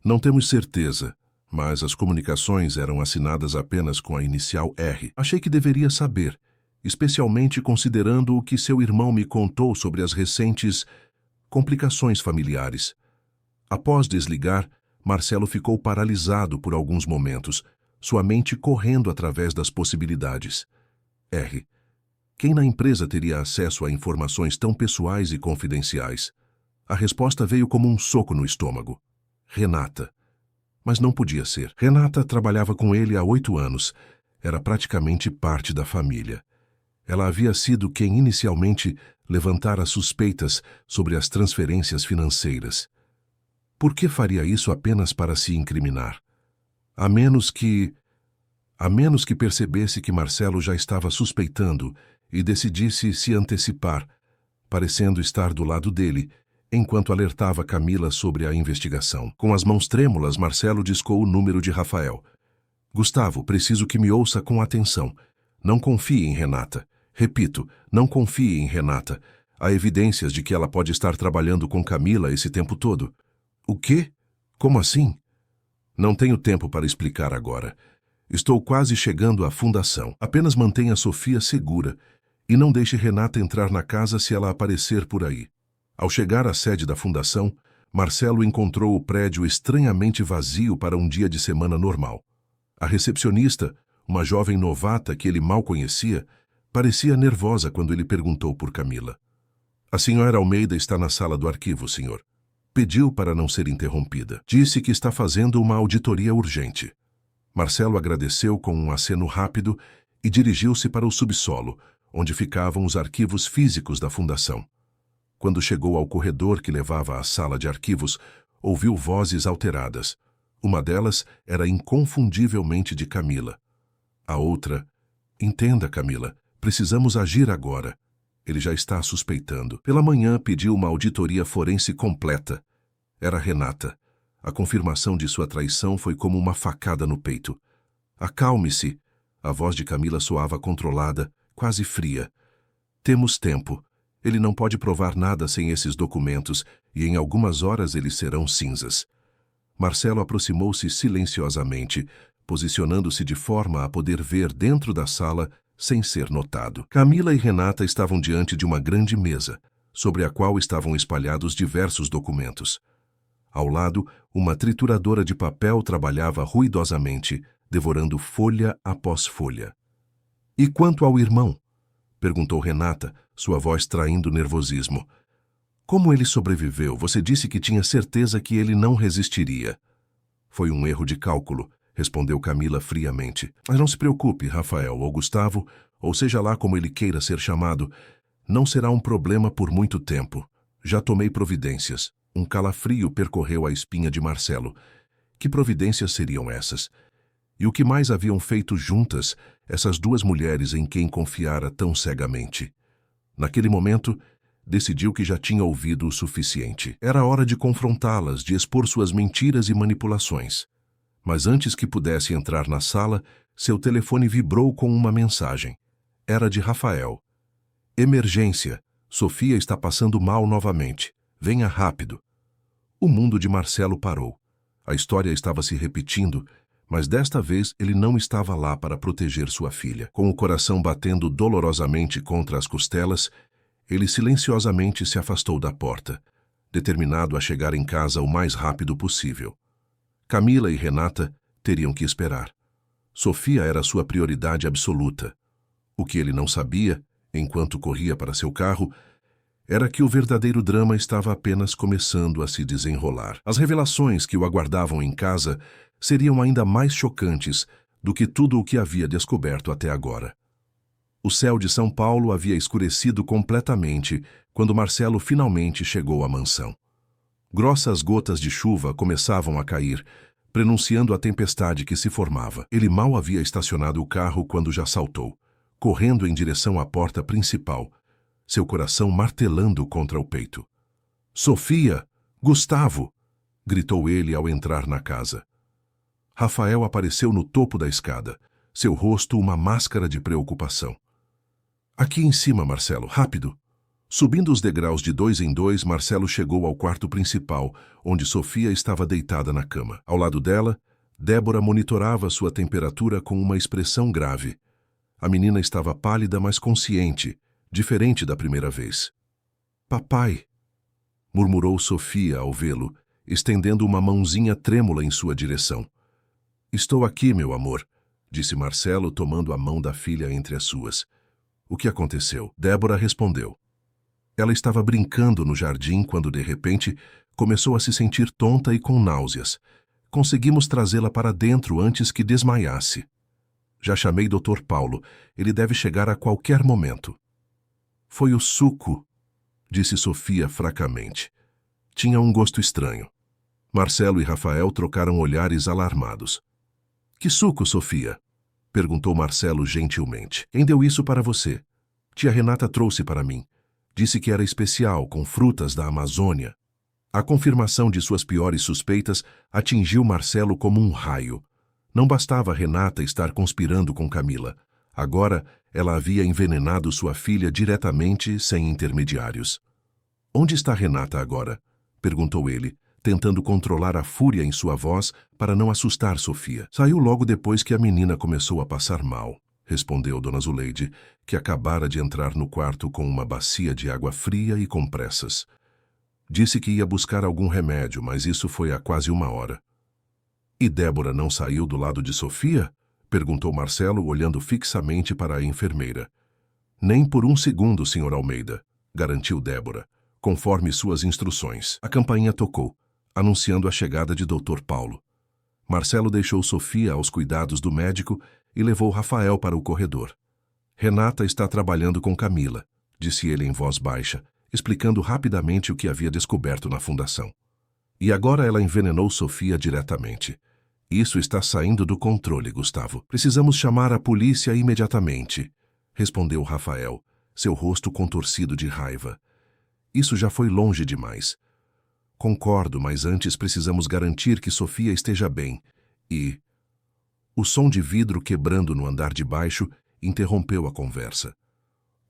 "Não temos certeza, mas as comunicações eram assinadas apenas com a inicial R. Achei que deveria saber, especialmente considerando o que seu irmão me contou sobre as recentes complicações familiares." Após desligar, Marcelo ficou paralisado por alguns momentos, sua mente correndo através das possibilidades. R. Quem na empresa teria acesso a informações tão pessoais e confidenciais? A resposta veio como um soco no estômago. Renata. Mas não podia ser. Renata trabalhava com ele há 8 anos. Era praticamente parte da família. Ela havia sido quem inicialmente levantara suspeitas sobre as transferências financeiras. Por que faria isso apenas para se incriminar? A menos que percebesse que Marcelo já estava suspeitando e decidisse se antecipar, parecendo estar do lado dele, enquanto alertava Camila sobre a investigação. Com as mãos trêmulas, Marcelo discou o número de Rafael. "Gustavo, preciso que me ouça com atenção. Não confie em Renata. Repito, não confie em Renata. Há evidências de que ela pode estar trabalhando com Camila esse tempo todo." "O quê? Como assim?" "Não tenho tempo para explicar agora. Estou quase chegando à fundação. Apenas mantenha Sofia segura e não deixe Renata entrar na casa se ela aparecer por aí." Ao chegar à sede da fundação, Marcelo encontrou o prédio estranhamente vazio para um dia de semana normal. A recepcionista, uma jovem novata que ele mal conhecia, parecia nervosa quando ele perguntou por Camila. "A senhora Almeida está na sala do arquivo, senhor. Pediu para não ser interrompida. Disse que está fazendo uma auditoria urgente." Marcelo agradeceu com um aceno rápido e dirigiu-se para o subsolo, onde ficavam os arquivos físicos da fundação. Quando chegou ao corredor que levava à sala de arquivos, ouviu vozes alteradas. Uma delas era inconfundivelmente de Camila. A outra: entenda, Camila, precisamos agir agora. Ele já está suspeitando. Pela manhã pediu uma auditoria forense completa. Era Renata. A confirmação de sua traição foi como uma facada no peito. Acalme-se. A voz de Camila soava controlada, quase fria. Temos tempo. Ele não pode provar nada sem esses documentos, e em algumas horas eles serão cinzas. Marcelo aproximou-se silenciosamente, posicionando-se de forma a poder ver dentro da sala sem ser notado. Camila e Renata estavam diante de uma grande mesa, sobre a qual estavam espalhados diversos documentos. Ao lado, uma trituradora de papel trabalhava ruidosamente, devorando folha após folha. "E quanto ao irmão?" perguntou Renata, sua voz traindo nervosismo. "Como ele sobreviveu? Você disse que tinha certeza que ele não resistiria." "Foi um erro de cálculo", respondeu Camila friamente. "Mas não se preocupe, Rafael ou Gustavo, ou seja lá como ele queira ser chamado, não será um problema por muito tempo. Já tomei providências." Um calafrio percorreu a espinha de Marcelo. Que providências seriam essas? E o que mais haviam feito juntas essas duas mulheres em quem confiara tão cegamente? Naquele momento, decidiu que já tinha ouvido o suficiente. Era hora de confrontá-las, de expor suas mentiras e manipulações. Mas antes que pudesse entrar na sala, seu telefone vibrou com uma mensagem. Era de Rafael. "Emergência. Sofia está passando mal novamente. Venha rápido." O mundo de Marcelo parou. A história estava se repetindo, mas desta vez ele não estava lá para proteger sua filha. Com o coração batendo dolorosamente contra as costelas, ele silenciosamente se afastou da porta, determinado a chegar em casa o mais rápido possível. Camila e Renata teriam que esperar. Sofia era sua prioridade absoluta. O que ele não sabia, enquanto corria para seu carro, era que o verdadeiro drama estava apenas começando a se desenrolar. As revelações que o aguardavam em casa seriam ainda mais chocantes do que tudo o que havia descoberto até agora. O céu de São Paulo havia escurecido completamente quando Marcelo finalmente chegou à mansão. Grossas gotas de chuva começavam a cair, prenunciando a tempestade que se formava. Ele mal havia estacionado o carro quando já saltou, correndo em direção à porta principal, seu coração martelando contra o peito. "Sofia! Gustavo!" gritou ele ao entrar na casa. Rafael apareceu no topo da escada, seu rosto uma máscara de preocupação. "Aqui em cima, Marcelo, rápido!" Subindo os degraus de 2 em 2, Marcelo chegou ao quarto principal, onde Sofia estava deitada na cama. Ao lado dela, Débora monitorava sua temperatura com uma expressão grave. A menina estava pálida, mas consciente, diferente da primeira vez. "Papai!" murmurou Sofia ao vê-lo, estendendo uma mãozinha trêmula em sua direção. "Estou aqui, meu amor", disse Marcelo, tomando a mão da filha entre as suas. "O que aconteceu?" Débora respondeu. Ela estava brincando no jardim quando, de repente, começou a se sentir tonta e com náuseas. Conseguimos trazê-la para dentro antes que desmaiasse. Já chamei Dr. Paulo. Ele deve chegar a qualquer momento. "Foi o suco", disse Sofia fracamente. Tinha um gosto estranho. Marcelo e Rafael trocaram olhares alarmados. "Que suco, Sofia?" perguntou Marcelo gentilmente. "Quem deu isso para você?" "Tia Renata trouxe para mim. Disse que era especial, com frutas da Amazônia." A confirmação de suas piores suspeitas atingiu Marcelo como um raio. Não bastava Renata estar conspirando com Camila. Agora, ela havia envenenado sua filha diretamente, sem intermediários. "Onde está Renata agora?" perguntou ele, tentando controlar a fúria em sua voz para não assustar Sofia. "Saiu logo depois que a menina começou a passar mal", respondeu Dona Zuleide, que acabara de entrar no quarto com uma bacia de água fria e compressas. "Disse que ia buscar algum remédio, mas isso foi há quase 1 hora." "E Débora não saiu do lado de Sofia?" perguntou Marcelo, olhando fixamente para a enfermeira. "Nem por 1 segundo, Sr. Almeida", garantiu Débora, conforme suas instruções. A campainha tocou, anunciando a chegada de Dr. Paulo. Marcelo deixou Sofia aos cuidados do médico e levou Rafael para o corredor. "Renata está trabalhando com Camila", disse ele em voz baixa, explicando rapidamente o que havia descoberto na fundação. "E agora ela envenenou Sofia diretamente. Isso está saindo do controle, Gustavo. Precisamos chamar a polícia imediatamente, respondeu Rafael, seu rosto contorcido de raiva. Isso já foi longe demais. Concordo, mas antes precisamos garantir que Sofia esteja bem. E... O som de vidro quebrando no andar de baixo interrompeu a conversa.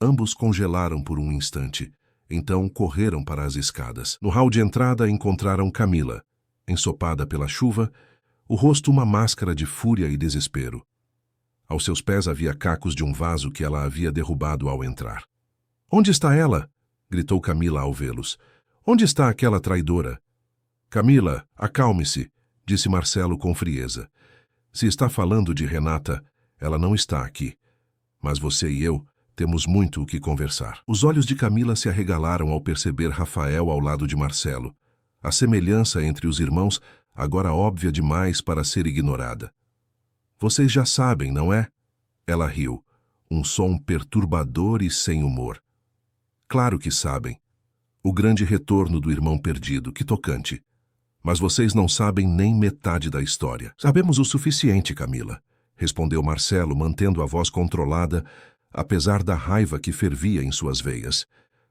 Ambos congelaram por um instante. Então correram para as escadas. No hall de entrada encontraram Camila, ensopada pela chuva, o rosto uma máscara de fúria e desespero. Aos seus pés havia cacos de um vaso que ela havia derrubado ao entrar. "Onde está ela?" gritou Camila ao vê-los. "Onde está aquela traidora?" "Camila, acalme-se", disse Marcelo com frieza. "Se está falando de Renata, ela não está aqui. Mas você e eu temos muito o que conversar." Os olhos de Camila se arregalaram ao perceber Rafael ao lado de Marcelo. A semelhança entre os irmãos, agora óbvia demais para ser ignorada. "Vocês já sabem, não é?" Ela riu, um som perturbador e sem humor. "Claro que sabem. O grande retorno do irmão perdido, que tocante. Mas vocês não sabem nem metade da história." "Sabemos o suficiente, Camila", respondeu Marcelo, mantendo a voz controlada, apesar da raiva que fervia em suas veias.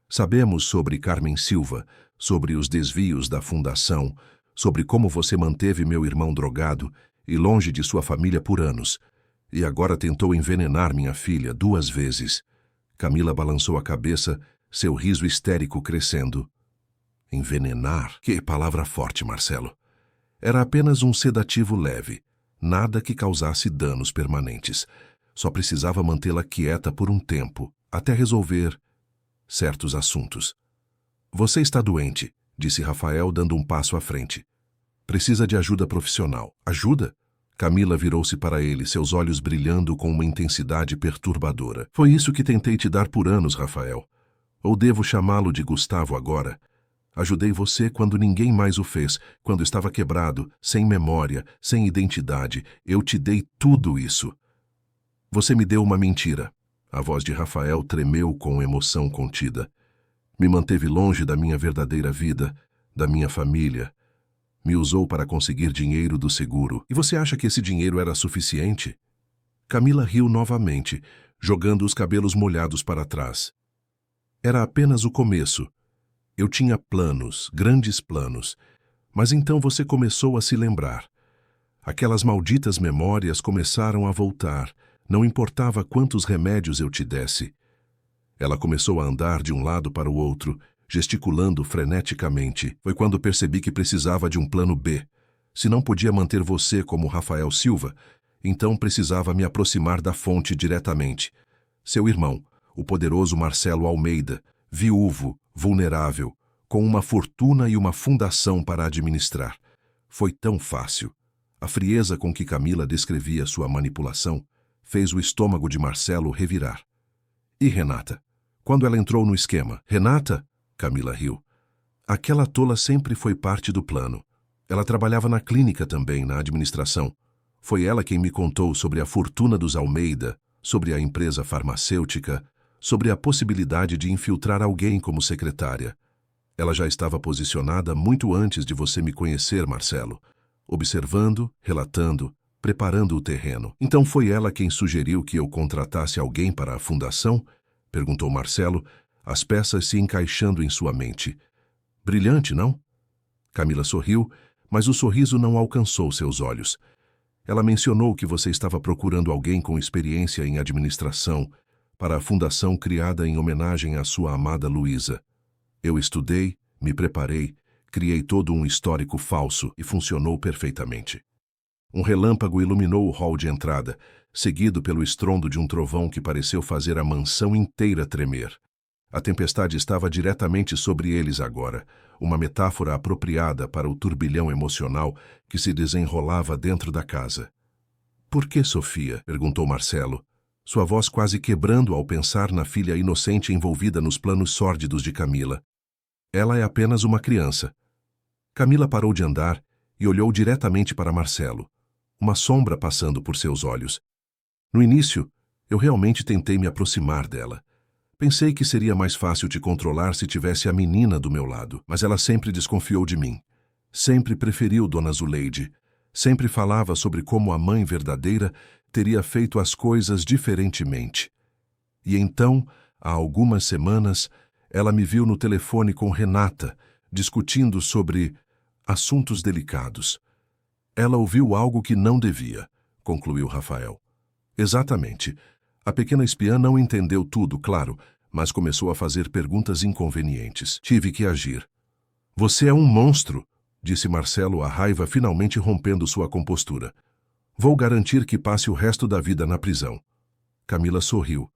"Sabemos sobre Carmen Silva, sobre os desvios da fundação, sobre como você manteve meu irmão drogado e longe de sua família por anos, e agora tentou envenenar minha filha 2 vezes. Camila balançou a cabeça, seu riso histérico crescendo. "Envenenar? Que palavra forte, Marcelo. Era apenas um sedativo leve, nada que causasse danos permanentes. Só precisava mantê-la quieta por um tempo, até resolver certos assuntos." "Você está doente", disse Rafael, dando um passo à frente. "Precisa de ajuda profissional." "Ajuda?" Camila virou-se para ele, seus olhos brilhando com uma intensidade perturbadora. "Foi isso que tentei te dar por anos, Rafael. Ou devo chamá-lo de Gustavo agora? Ajudei você quando ninguém mais o fez, quando estava quebrado, sem memória, sem identidade. Eu te dei tudo isso." "Você me deu uma mentira." A voz de Rafael tremeu com emoção contida. "Me manteve longe da minha verdadeira vida, da minha família. Me usou para conseguir dinheiro do seguro. E você acha que esse dinheiro era suficiente?" Camila riu novamente, jogando os cabelos molhados para trás. "Era apenas o começo. Eu tinha planos, grandes planos. Mas então você começou a se lembrar. Aquelas malditas memórias começaram a voltar, não importava quantos remédios eu te desse." Ela começou a andar de um lado para o outro, gesticulando freneticamente. "Foi quando percebi que precisava de um plano B. Se não podia manter você como Rafael Silva, então precisava me aproximar da fonte diretamente. Seu irmão, o poderoso Marcelo Almeida, viúvo, vulnerável, com uma fortuna e uma fundação para administrar. Foi tão fácil." A frieza com que Camila descrevia sua manipulação fez o estômago de Marcelo revirar. "E Renata? Quando ela entrou no esquema?" "Renata?" Camila riu. "Aquela tola sempre foi parte do plano. Ela trabalhava na clínica também, na administração. Foi ela quem me contou sobre a fortuna dos Almeida, sobre a empresa farmacêutica, sobre a possibilidade de infiltrar alguém como secretária. Ela já estava posicionada muito antes de você me conhecer, Marcelo, observando, relatando, preparando o terreno." "Então foi ela quem sugeriu que eu contratasse alguém para a fundação?" perguntou Marcelo, as peças se encaixando em sua mente. "Brilhante, não?" Camila sorriu, mas o sorriso não alcançou seus olhos. "Ela mencionou que você estava procurando alguém com experiência em administração para a fundação criada em homenagem à sua amada Luísa. Eu estudei, me preparei, criei todo um histórico falso e funcionou perfeitamente." Um relâmpago iluminou o hall de entrada, seguido pelo estrondo de um trovão que pareceu fazer a mansão inteira tremer. A tempestade estava diretamente sobre eles agora, uma metáfora apropriada para o turbilhão emocional que se desenrolava dentro da casa. "Por que, Sofia?" perguntou Marcelo, sua voz quase quebrando ao pensar na filha inocente envolvida nos planos sórdidos de Camila. "Ela é apenas uma criança." Camila parou de andar e olhou diretamente para Marcelo, uma sombra passando por seus olhos. "No início, eu realmente tentei me aproximar dela. Pensei que seria mais fácil te controlar se tivesse a menina do meu lado, mas ela sempre desconfiou de mim. Sempre preferiu Dona Zuleide. Sempre falava sobre como a mãe verdadeira teria feito as coisas diferentemente. E então, há algumas semanas, ela me viu no telefone com Renata, discutindo sobre assuntos delicados. Ela ouviu algo que não devia, concluiu Rafael. Exatamente. A pequena espiã não entendeu tudo, claro, mas começou a fazer perguntas inconvenientes. Tive que agir. Você é um monstro, disse Marcelo, a raiva finalmente rompendo sua compostura. Vou garantir que passe o resto da vida na prisão. Camila sorriu.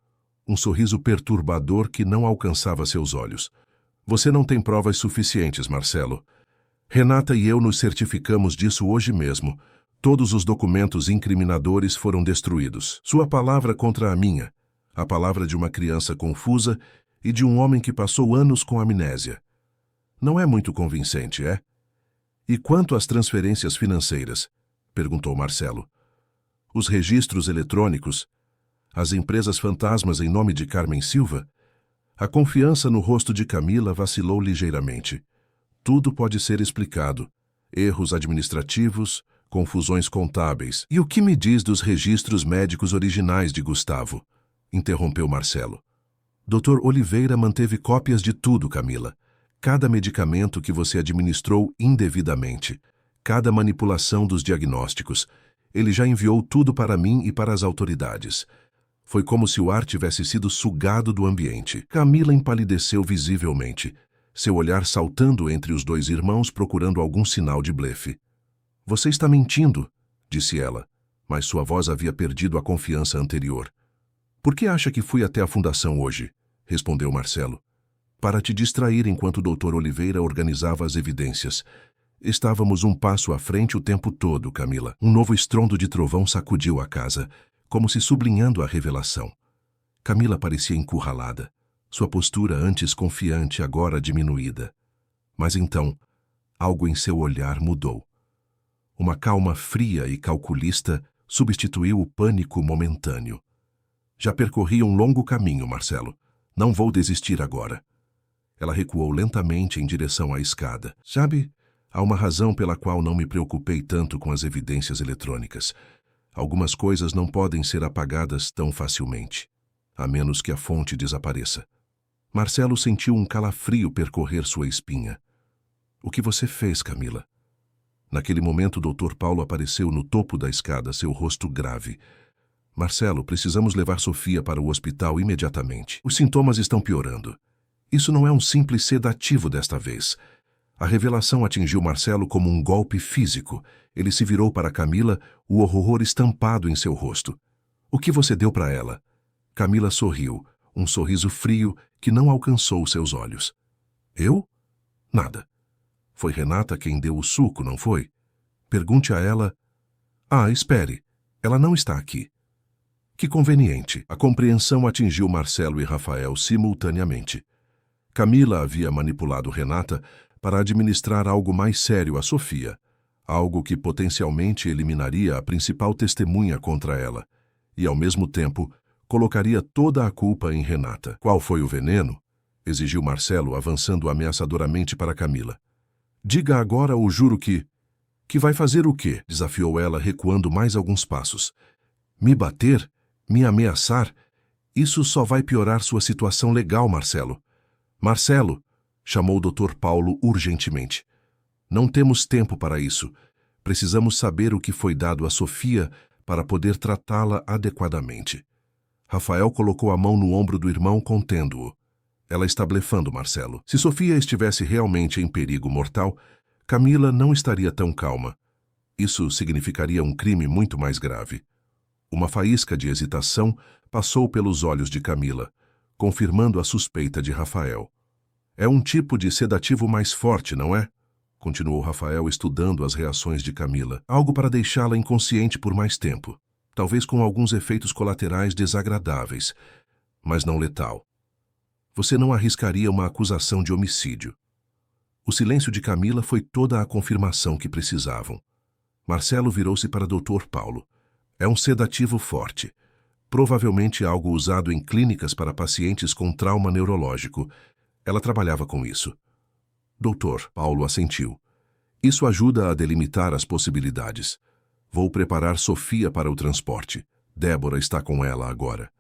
Um sorriso perturbador que não alcançava seus olhos. Você não tem provas suficientes, Marcelo. Renata e eu nos certificamos disso hoje mesmo. Todos os documentos incriminadores foram destruídos. Sua palavra contra a minha. A palavra de uma criança confusa e de um homem que passou anos com amnésia. Não é muito convincente, é? E quanto às transferências financeiras? Perguntou Marcelo. Os registros eletrônicos? As empresas fantasmas em nome de Carmen Silva? A confiança no rosto de Camila vacilou ligeiramente. Tudo pode ser explicado. Erros administrativos, confusões contábeis. E o que me diz dos registros médicos originais de Gustavo? Interrompeu Marcelo. Dr. Oliveira manteve cópias de tudo, Camila. Cada medicamento que você administrou indevidamente. Cada manipulação dos diagnósticos. Ele já enviou tudo para mim e para as autoridades. Foi como se o ar tivesse sido sugado do ambiente. Camila empalideceu visivelmente, seu olhar saltando entre os dois irmãos procurando algum sinal de blefe. Você está mentindo, disse ela, mas sua voz havia perdido a confiança anterior. Por que acha que fui até a fundação hoje? Respondeu Marcelo. Para te distrair enquanto o Dr. Oliveira organizava as evidências. Estávamos um passo à frente o tempo todo, Camila. Um novo estrondo de trovão sacudiu a casa, como se sublinhando a revelação. Camila parecia encurralada, sua postura antes confiante, agora diminuída. Mas então, algo em seu olhar mudou. Uma calma fria e calculista substituiu o pânico momentâneo. Já percorri um longo caminho, Marcelo. Não vou desistir agora. Ela recuou lentamente em direção à escada. Sabe, há uma razão pela qual não me preocupei tanto com as evidências eletrônicas. Algumas coisas não podem ser apagadas tão facilmente, a menos que a fonte desapareça. Marcelo sentiu um calafrio percorrer sua espinha. O que você fez, Camila? Naquele momento, o Dr. Paulo apareceu no topo da escada, seu rosto grave. Marcelo, precisamos levar Sofia para o hospital imediatamente. Os sintomas estão piorando. Isso não é um simples sedativo desta vez. A revelação atingiu Marcelo como um golpe físico. Ele se virou para Camila, o horror estampado em seu rosto. O que você deu para ela? Camila sorriu, um sorriso frio que não alcançou seus olhos. Eu? Nada. Foi Renata quem deu o suco, não foi? Pergunte a ela... Ah, espere. Ela não está aqui. Que conveniente. A compreensão atingiu Marcelo e Rafael simultaneamente. Camila havia manipulado Renata para administrar algo mais sério a Sofia, algo que potencialmente eliminaria a principal testemunha contra ela, e, ao mesmo tempo, colocaria toda a culpa em Renata. Qual foi o veneno? Exigiu Marcelo, avançando ameaçadoramente para Camila. Diga agora ou juro que... Que vai fazer o quê? Desafiou ela, recuando mais alguns passos. Me bater? Me ameaçar? Isso só vai piorar sua situação legal, Marcelo. Marcelo! Chamou o Dr. Paulo urgentemente. Não temos tempo para isso. Precisamos saber o que foi dado a Sofia para poder tratá-la adequadamente. Rafael colocou a mão no ombro do irmão, contendo-o. Ela está blefando, Marcelo. Se Sofia estivesse realmente em perigo mortal, Camila não estaria tão calma. Isso significaria um crime muito mais grave. Uma faísca de hesitação passou pelos olhos de Camila, confirmando a suspeita de Rafael. É um tipo de sedativo mais forte, não é? Continuou Rafael, estudando as reações de Camila. Algo para deixá-la inconsciente por mais tempo. Talvez com alguns efeitos colaterais desagradáveis, mas não letal. Você não arriscaria uma acusação de homicídio. O silêncio de Camila foi toda a confirmação que precisavam. Marcelo virou-se para Dr. Paulo. É um sedativo forte. Provavelmente algo usado em clínicas para pacientes com trauma neurológico. Ela trabalhava com isso. Doutor, Paulo assentiu. Isso ajuda a delimitar as possibilidades. Vou preparar Sofia para o transporte. Débora está com ela agora.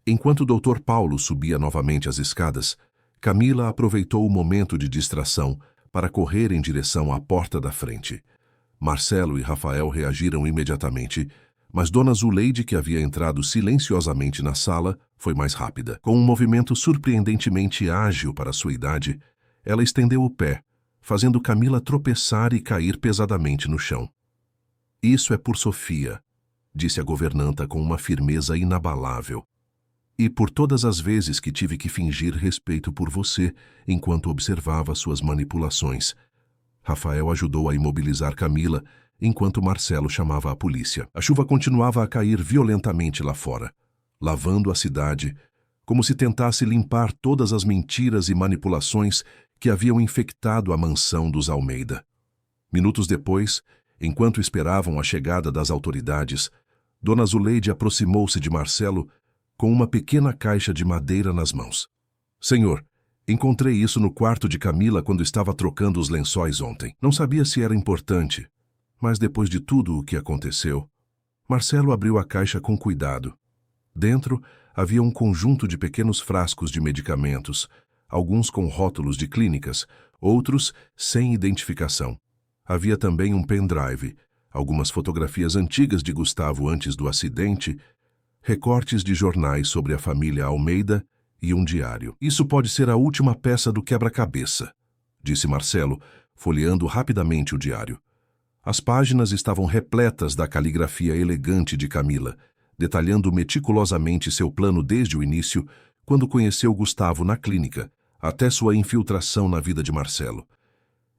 Enquanto o Dr. Paulo subia novamente as escadas, Camila aproveitou o momento de distração para correr em direção à porta da frente. Marcelo e Rafael reagiram imediatamente, mas Dona Zuleide, que havia entrado silenciosamente na sala, foi mais rápida. Com um movimento surpreendentemente ágil para sua idade, ela estendeu o pé, fazendo Camila tropeçar e cair pesadamente no chão. Isso é por Sofia, disse a governanta com uma firmeza inabalável. E por todas as vezes que tive que fingir respeito por você enquanto observava suas manipulações. Rafael ajudou a imobilizar Camila, enquanto Marcelo chamava a polícia. A chuva continuava a cair violentamente lá fora, lavando a cidade, como se tentasse limpar todas as mentiras e manipulações que haviam infectado a mansão dos Almeida. Minutos depois, enquanto esperavam a chegada das autoridades, Dona Zuleide aproximou-se de Marcelo com uma pequena caixa de madeira nas mãos. Senhor, encontrei isso no quarto de Camila quando estava trocando os lençóis ontem. Não sabia se era importante, mas depois de tudo o que aconteceu, Marcelo abriu a caixa com cuidado. Dentro havia um conjunto de pequenos frascos de medicamentos, alguns com rótulos de clínicas, outros sem identificação. Havia também um pendrive, algumas fotografias antigas de Gustavo antes do acidente, recortes de jornais sobre a família Almeida e um diário. Isso pode ser a última peça do quebra-cabeça, disse Marcelo, folheando rapidamente o diário. As páginas estavam repletas da caligrafia elegante de Camila, detalhando meticulosamente seu plano desde o início, quando conheceu Gustavo na clínica, até sua infiltração na vida de Marcelo.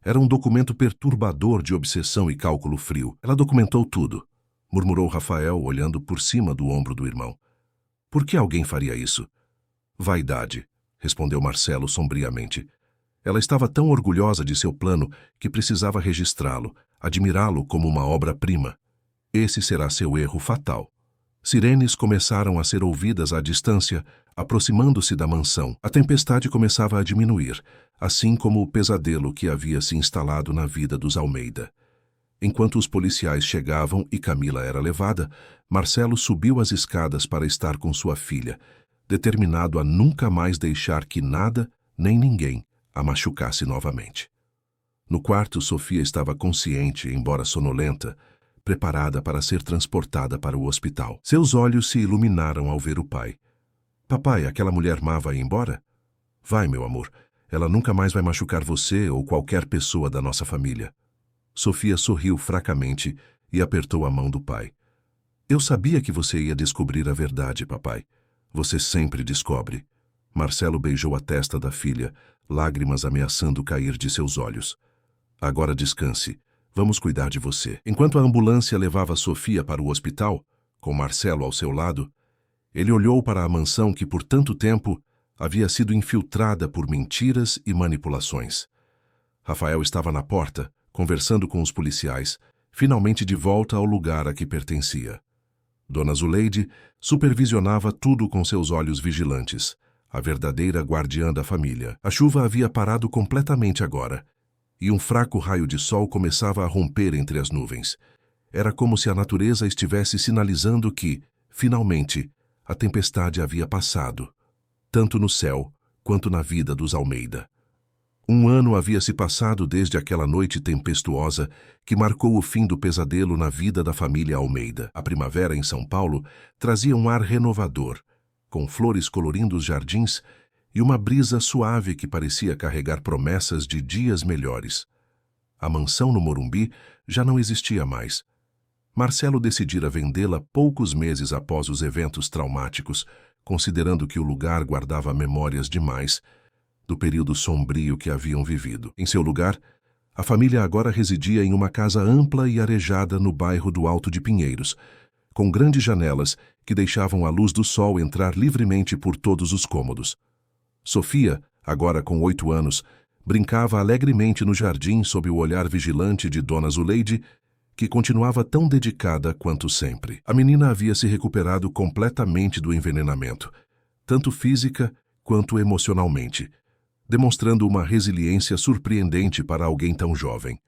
Era um documento perturbador de obsessão e cálculo frio. Ela documentou tudo, murmurou Rafael, olhando por cima do ombro do irmão. Por que alguém faria isso? Vaidade, respondeu Marcelo sombriamente. Ela estava tão orgulhosa de seu plano que precisava registrá-lo, admirá-lo como uma obra-prima. Esse será seu erro fatal. Sirenes começaram a ser ouvidas à distância, aproximando-se da mansão. A tempestade começava a diminuir, assim como o pesadelo que havia se instalado na vida dos Almeida. Enquanto os policiais chegavam e Camila era levada, Marcelo subiu as escadas para estar com sua filha, determinado a nunca mais deixar que nada, nem ninguém, a machucasse novamente. No quarto, Sofia estava consciente, embora sonolenta, preparada para ser transportada para o hospital. Seus olhos se iluminaram ao ver o pai. Papai, aquela mulher má vai embora? Vai, meu amor. Ela nunca mais vai machucar você ou qualquer pessoa da nossa família. Sofia sorriu fracamente e apertou a mão do pai. Eu sabia que você ia descobrir a verdade, papai. Você sempre descobre. Marcelo beijou a testa da filha, lágrimas ameaçando cair de seus olhos. Agora descanse. Vamos cuidar de você. Enquanto a ambulância levava Sofia para o hospital, com Marcelo ao seu lado, ele olhou para a mansão que por tanto tempo havia sido infiltrada por mentiras e manipulações. Rafael estava na porta, conversando com os policiais, finalmente de volta ao lugar a que pertencia. Dona Zuleide supervisionava tudo com seus olhos vigilantes, a verdadeira guardiã da família. A chuva havia parado completamente agora, e um fraco raio de sol começava a romper entre as nuvens. Era como se a natureza estivesse sinalizando que, finalmente, a tempestade havia passado, tanto no céu quanto na vida dos Almeida. Um ano havia se passado desde aquela noite tempestuosa que marcou o fim do pesadelo na vida da família Almeida. A primavera em São Paulo trazia um ar renovador, com flores colorindo os jardins e uma brisa suave que parecia carregar promessas de dias melhores. A mansão no Morumbi já não existia mais. Marcelo decidira vendê-la poucos meses após os eventos traumáticos, considerando que o lugar guardava memórias demais do período sombrio que haviam vivido. Em seu lugar, a família agora residia em uma casa ampla e arejada no bairro do Alto de Pinheiros, com grandes janelas que deixavam a luz do sol entrar livremente por todos os cômodos. Sofia, agora com 8 anos, brincava alegremente no jardim sob o olhar vigilante de Dona Zuleide, que continuava tão dedicada quanto sempre. A menina havia se recuperado completamente do envenenamento, tanto física quanto emocionalmente, demonstrando uma resiliência surpreendente para alguém tão jovem.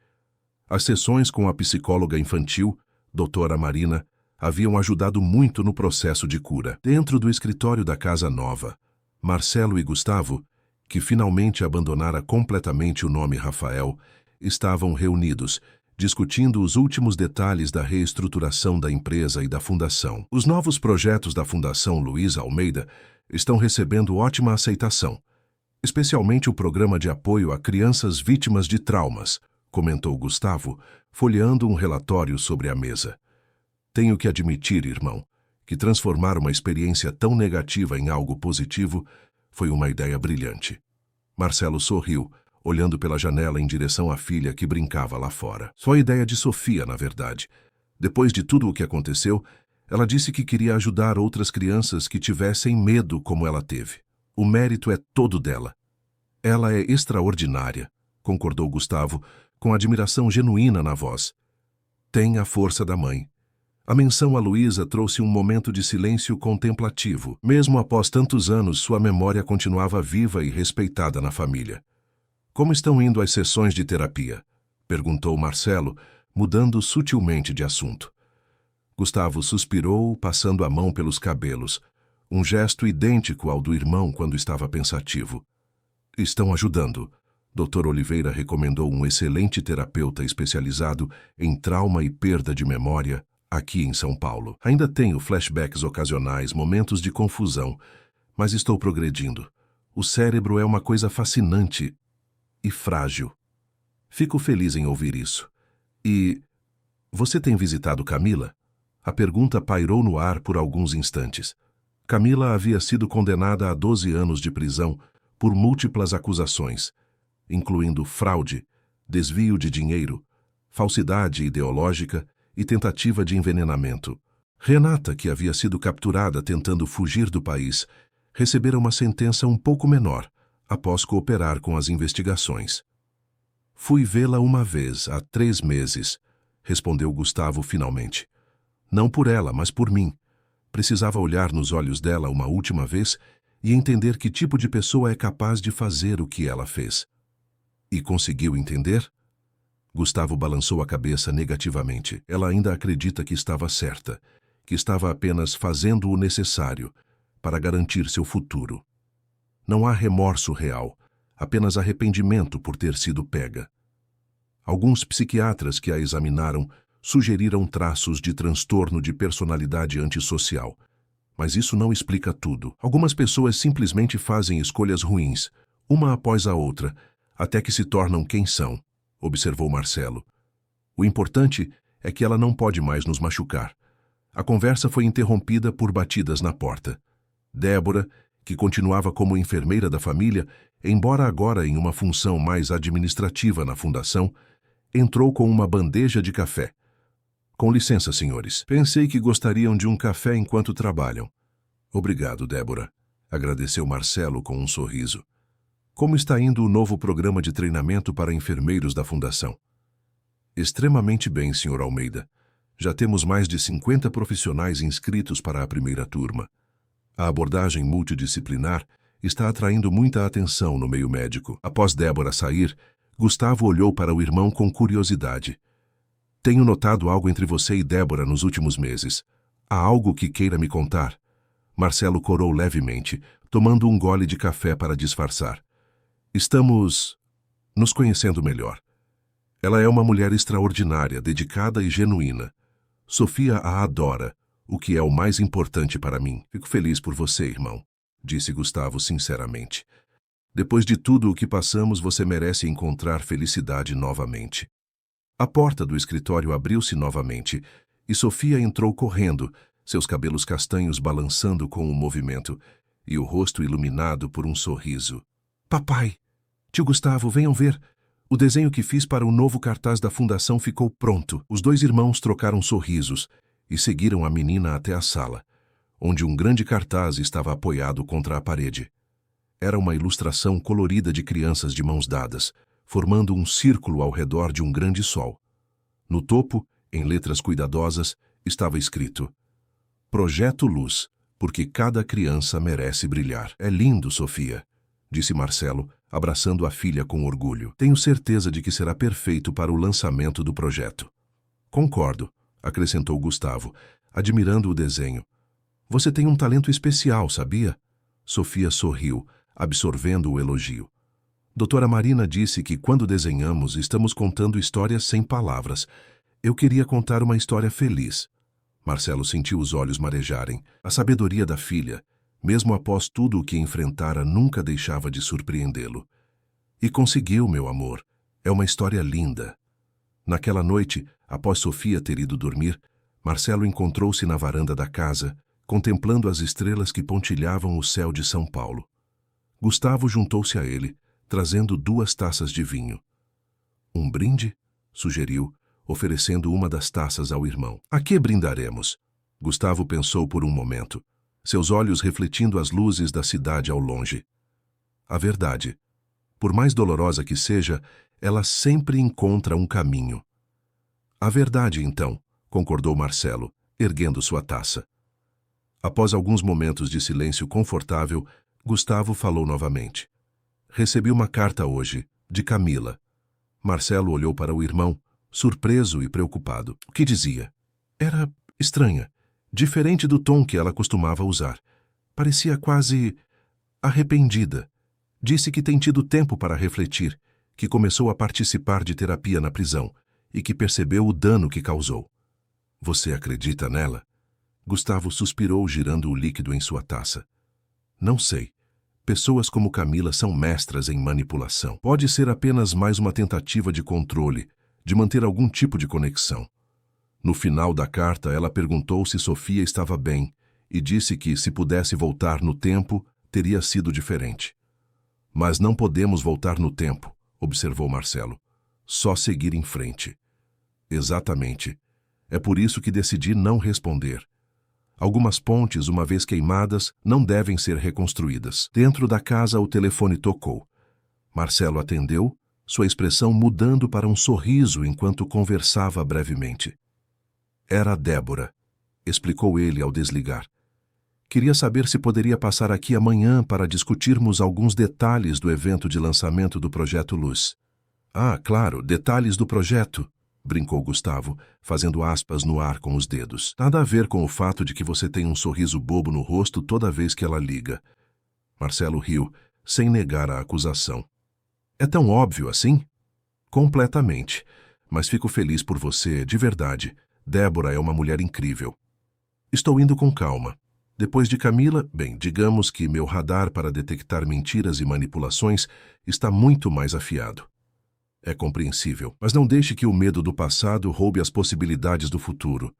As sessões com a psicóloga infantil, doutora Marina, haviam ajudado muito no processo de cura. Dentro do escritório da casa nova, Marcelo e Gustavo, que finalmente abandonara completamente o nome Rafael, estavam reunidos, discutindo os últimos detalhes da reestruturação da empresa e da fundação. Os novos projetos da Fundação Luiz Almeida estão recebendo ótima aceitação, especialmente o programa de apoio a crianças vítimas de traumas, comentou Gustavo, folheando um relatório sobre a mesa. Tenho que admitir, irmão, que transformar uma experiência tão negativa em algo positivo foi uma ideia brilhante. Marcelo sorriu, olhando pela janela em direção à filha que brincava lá fora. Só a ideia de Sofia, na verdade. Depois de tudo o que aconteceu, ela disse que queria ajudar outras crianças que tivessem medo como ela teve. O mérito é todo dela. Ela é extraordinária, concordou Gustavo, com admiração genuína na voz. Tem a força da mãe. A menção a Luísa trouxe um momento de silêncio contemplativo. Mesmo após tantos anos, sua memória continuava viva e respeitada na família. Como estão indo as sessões de terapia? Perguntou Marcelo, mudando sutilmente de assunto. Gustavo suspirou, passando a mão pelos cabelos, um gesto idêntico ao do irmão quando estava pensativo. Estão ajudando. Dr. Oliveira recomendou um excelente terapeuta especializado em trauma e perda de memória aqui em São Paulo. Ainda tenho flashbacks ocasionais, momentos de confusão, mas estou progredindo. O cérebro é uma coisa fascinante e frágil. Fico feliz em ouvir isso. E você tem visitado Camila? A pergunta pairou no ar por alguns instantes. Camila havia sido condenada a 12 anos de prisão por múltiplas acusações, incluindo fraude, desvio de dinheiro, falsidade ideológica e tentativa de envenenamento. Renata, que havia sido capturada tentando fugir do país, recebera uma sentença um pouco menor, após cooperar com as investigações. Fui vê-la uma vez, há 3 meses, respondeu Gustavo finalmente. Não por ela, mas por mim. Precisava olhar nos olhos dela uma última vez e entender que tipo de pessoa é capaz de fazer o que ela fez. E conseguiu entender? Gustavo balançou a cabeça negativamente. Ela ainda acredita que estava certa, que estava apenas fazendo o necessário para garantir seu futuro. Não há remorso real, apenas arrependimento por ter sido pega. Alguns psiquiatras que a examinaram sugeriram traços de transtorno de personalidade antissocial, mas isso não explica tudo. Algumas pessoas simplesmente fazem escolhas ruins, uma após a outra, até que se tornam quem são, observou Marcelo. O importante é que ela não pode mais nos machucar. A conversa foi interrompida por batidas na porta. Débora, que continuava como enfermeira da família, embora agora em uma função mais administrativa na fundação, entrou com uma bandeja de café. Com licença, senhores. Pensei que gostariam de um café enquanto trabalham. Obrigado, Débora, agradeceu Marcelo com um sorriso. Como está indo o novo programa de treinamento para enfermeiros da Fundação? Extremamente bem, Sr. Almeida. Já temos mais de 50 profissionais inscritos para a primeira turma. A abordagem multidisciplinar está atraindo muita atenção no meio médico. Após Débora sair, Gustavo olhou para o irmão com curiosidade. Tenho notado algo entre você e Débora nos últimos meses. Há algo que queira me contar? Marcelo corou levemente, tomando um gole de café para disfarçar. Estamos nos conhecendo melhor. Ela é uma mulher extraordinária, dedicada e genuína. Sofia a adora, o que é o mais importante para mim. Fico feliz por você, irmão, disse Gustavo sinceramente. Depois de tudo o que passamos, você merece encontrar felicidade novamente. A porta do escritório abriu-se novamente e Sofia entrou correndo, seus cabelos castanhos balançando com o movimento e o rosto iluminado por um sorriso. Papai! Tio Gustavo, venham ver! O desenho que fiz para o novo cartaz da fundação ficou pronto. Os 2 irmãos trocaram sorrisos e seguiram a menina até a sala, onde um grande cartaz estava apoiado contra a parede. Era uma ilustração colorida de crianças de mãos dadas, formando um círculo ao redor de um grande sol. No topo, em letras cuidadosas, estava escrito: Projeto Luz, porque cada criança merece brilhar. É lindo, Sofia, disse Marcelo, abraçando a filha com orgulho. Tenho certeza de que será perfeito para o lançamento do projeto. Concordo, acrescentou Gustavo, admirando o desenho. Você tem um talento especial, sabia? Sofia sorriu, absorvendo o elogio. Doutora Marina disse que quando desenhamos estamos contando histórias sem palavras. Eu queria contar uma história feliz. Marcelo sentiu os olhos marejarem. A sabedoria da filha, mesmo após tudo o que enfrentara, nunca deixava de surpreendê-lo. E conseguiu, meu amor. É uma história linda. Naquela noite, após Sofia ter ido dormir, Marcelo encontrou-se na varanda da casa, contemplando as estrelas que pontilhavam o céu de São Paulo. Gustavo juntou-se a ele, trazendo 2 taças de vinho. Um brinde? Sugeriu, oferecendo uma das taças ao irmão. A que brindaremos? Gustavo pensou por um momento, seus olhos refletindo as luzes da cidade ao longe. A verdade, por mais dolorosa que seja, ela sempre encontra um caminho. A verdade, então, concordou Marcelo, erguendo sua taça. Após alguns momentos de silêncio confortável, Gustavo falou novamente. Recebi uma carta hoje, de Camila. Marcelo olhou para o irmão, surpreso e preocupado. O que dizia? Era estranha, diferente do tom que ela costumava usar. Parecia quase arrependida. Disse que tem tido tempo para refletir, que começou a participar de terapia na prisão e que percebeu o dano que causou. Você acredita nela? Gustavo suspirou, girando o líquido em sua taça. Não sei. Pessoas como Camila são mestras em manipulação. Pode ser apenas mais uma tentativa de controle, de manter algum tipo de conexão. No final da carta, ela perguntou se Sofia estava bem e disse que, se pudesse voltar no tempo, teria sido diferente. Mas não podemos voltar no tempo, observou Marcelo. Só seguir em frente. Exatamente. É por isso que decidi não responder. Algumas pontes, uma vez queimadas, não devem ser reconstruídas. Dentro da casa, o telefone tocou. Marcelo atendeu, sua expressão mudando para um sorriso enquanto conversava brevemente. Era a Débora, explicou ele ao desligar. Queria saber se poderia passar aqui amanhã para discutirmos alguns detalhes do evento de lançamento do Projeto Luz. Ah, claro, detalhes do projeto, brincou Gustavo, fazendo aspas no ar com os dedos. Nada a ver com o fato de que você tem um sorriso bobo no rosto toda vez que ela liga. Marcelo riu, sem negar a acusação. É tão óbvio assim? Completamente. Mas fico feliz por você, de verdade. Débora é uma mulher incrível. Estou indo com calma. Depois de Camila, bem, digamos que meu radar para detectar mentiras e manipulações está muito mais afiado. É compreensível, mas não deixe que o medo do passado roube as possibilidades do futuro.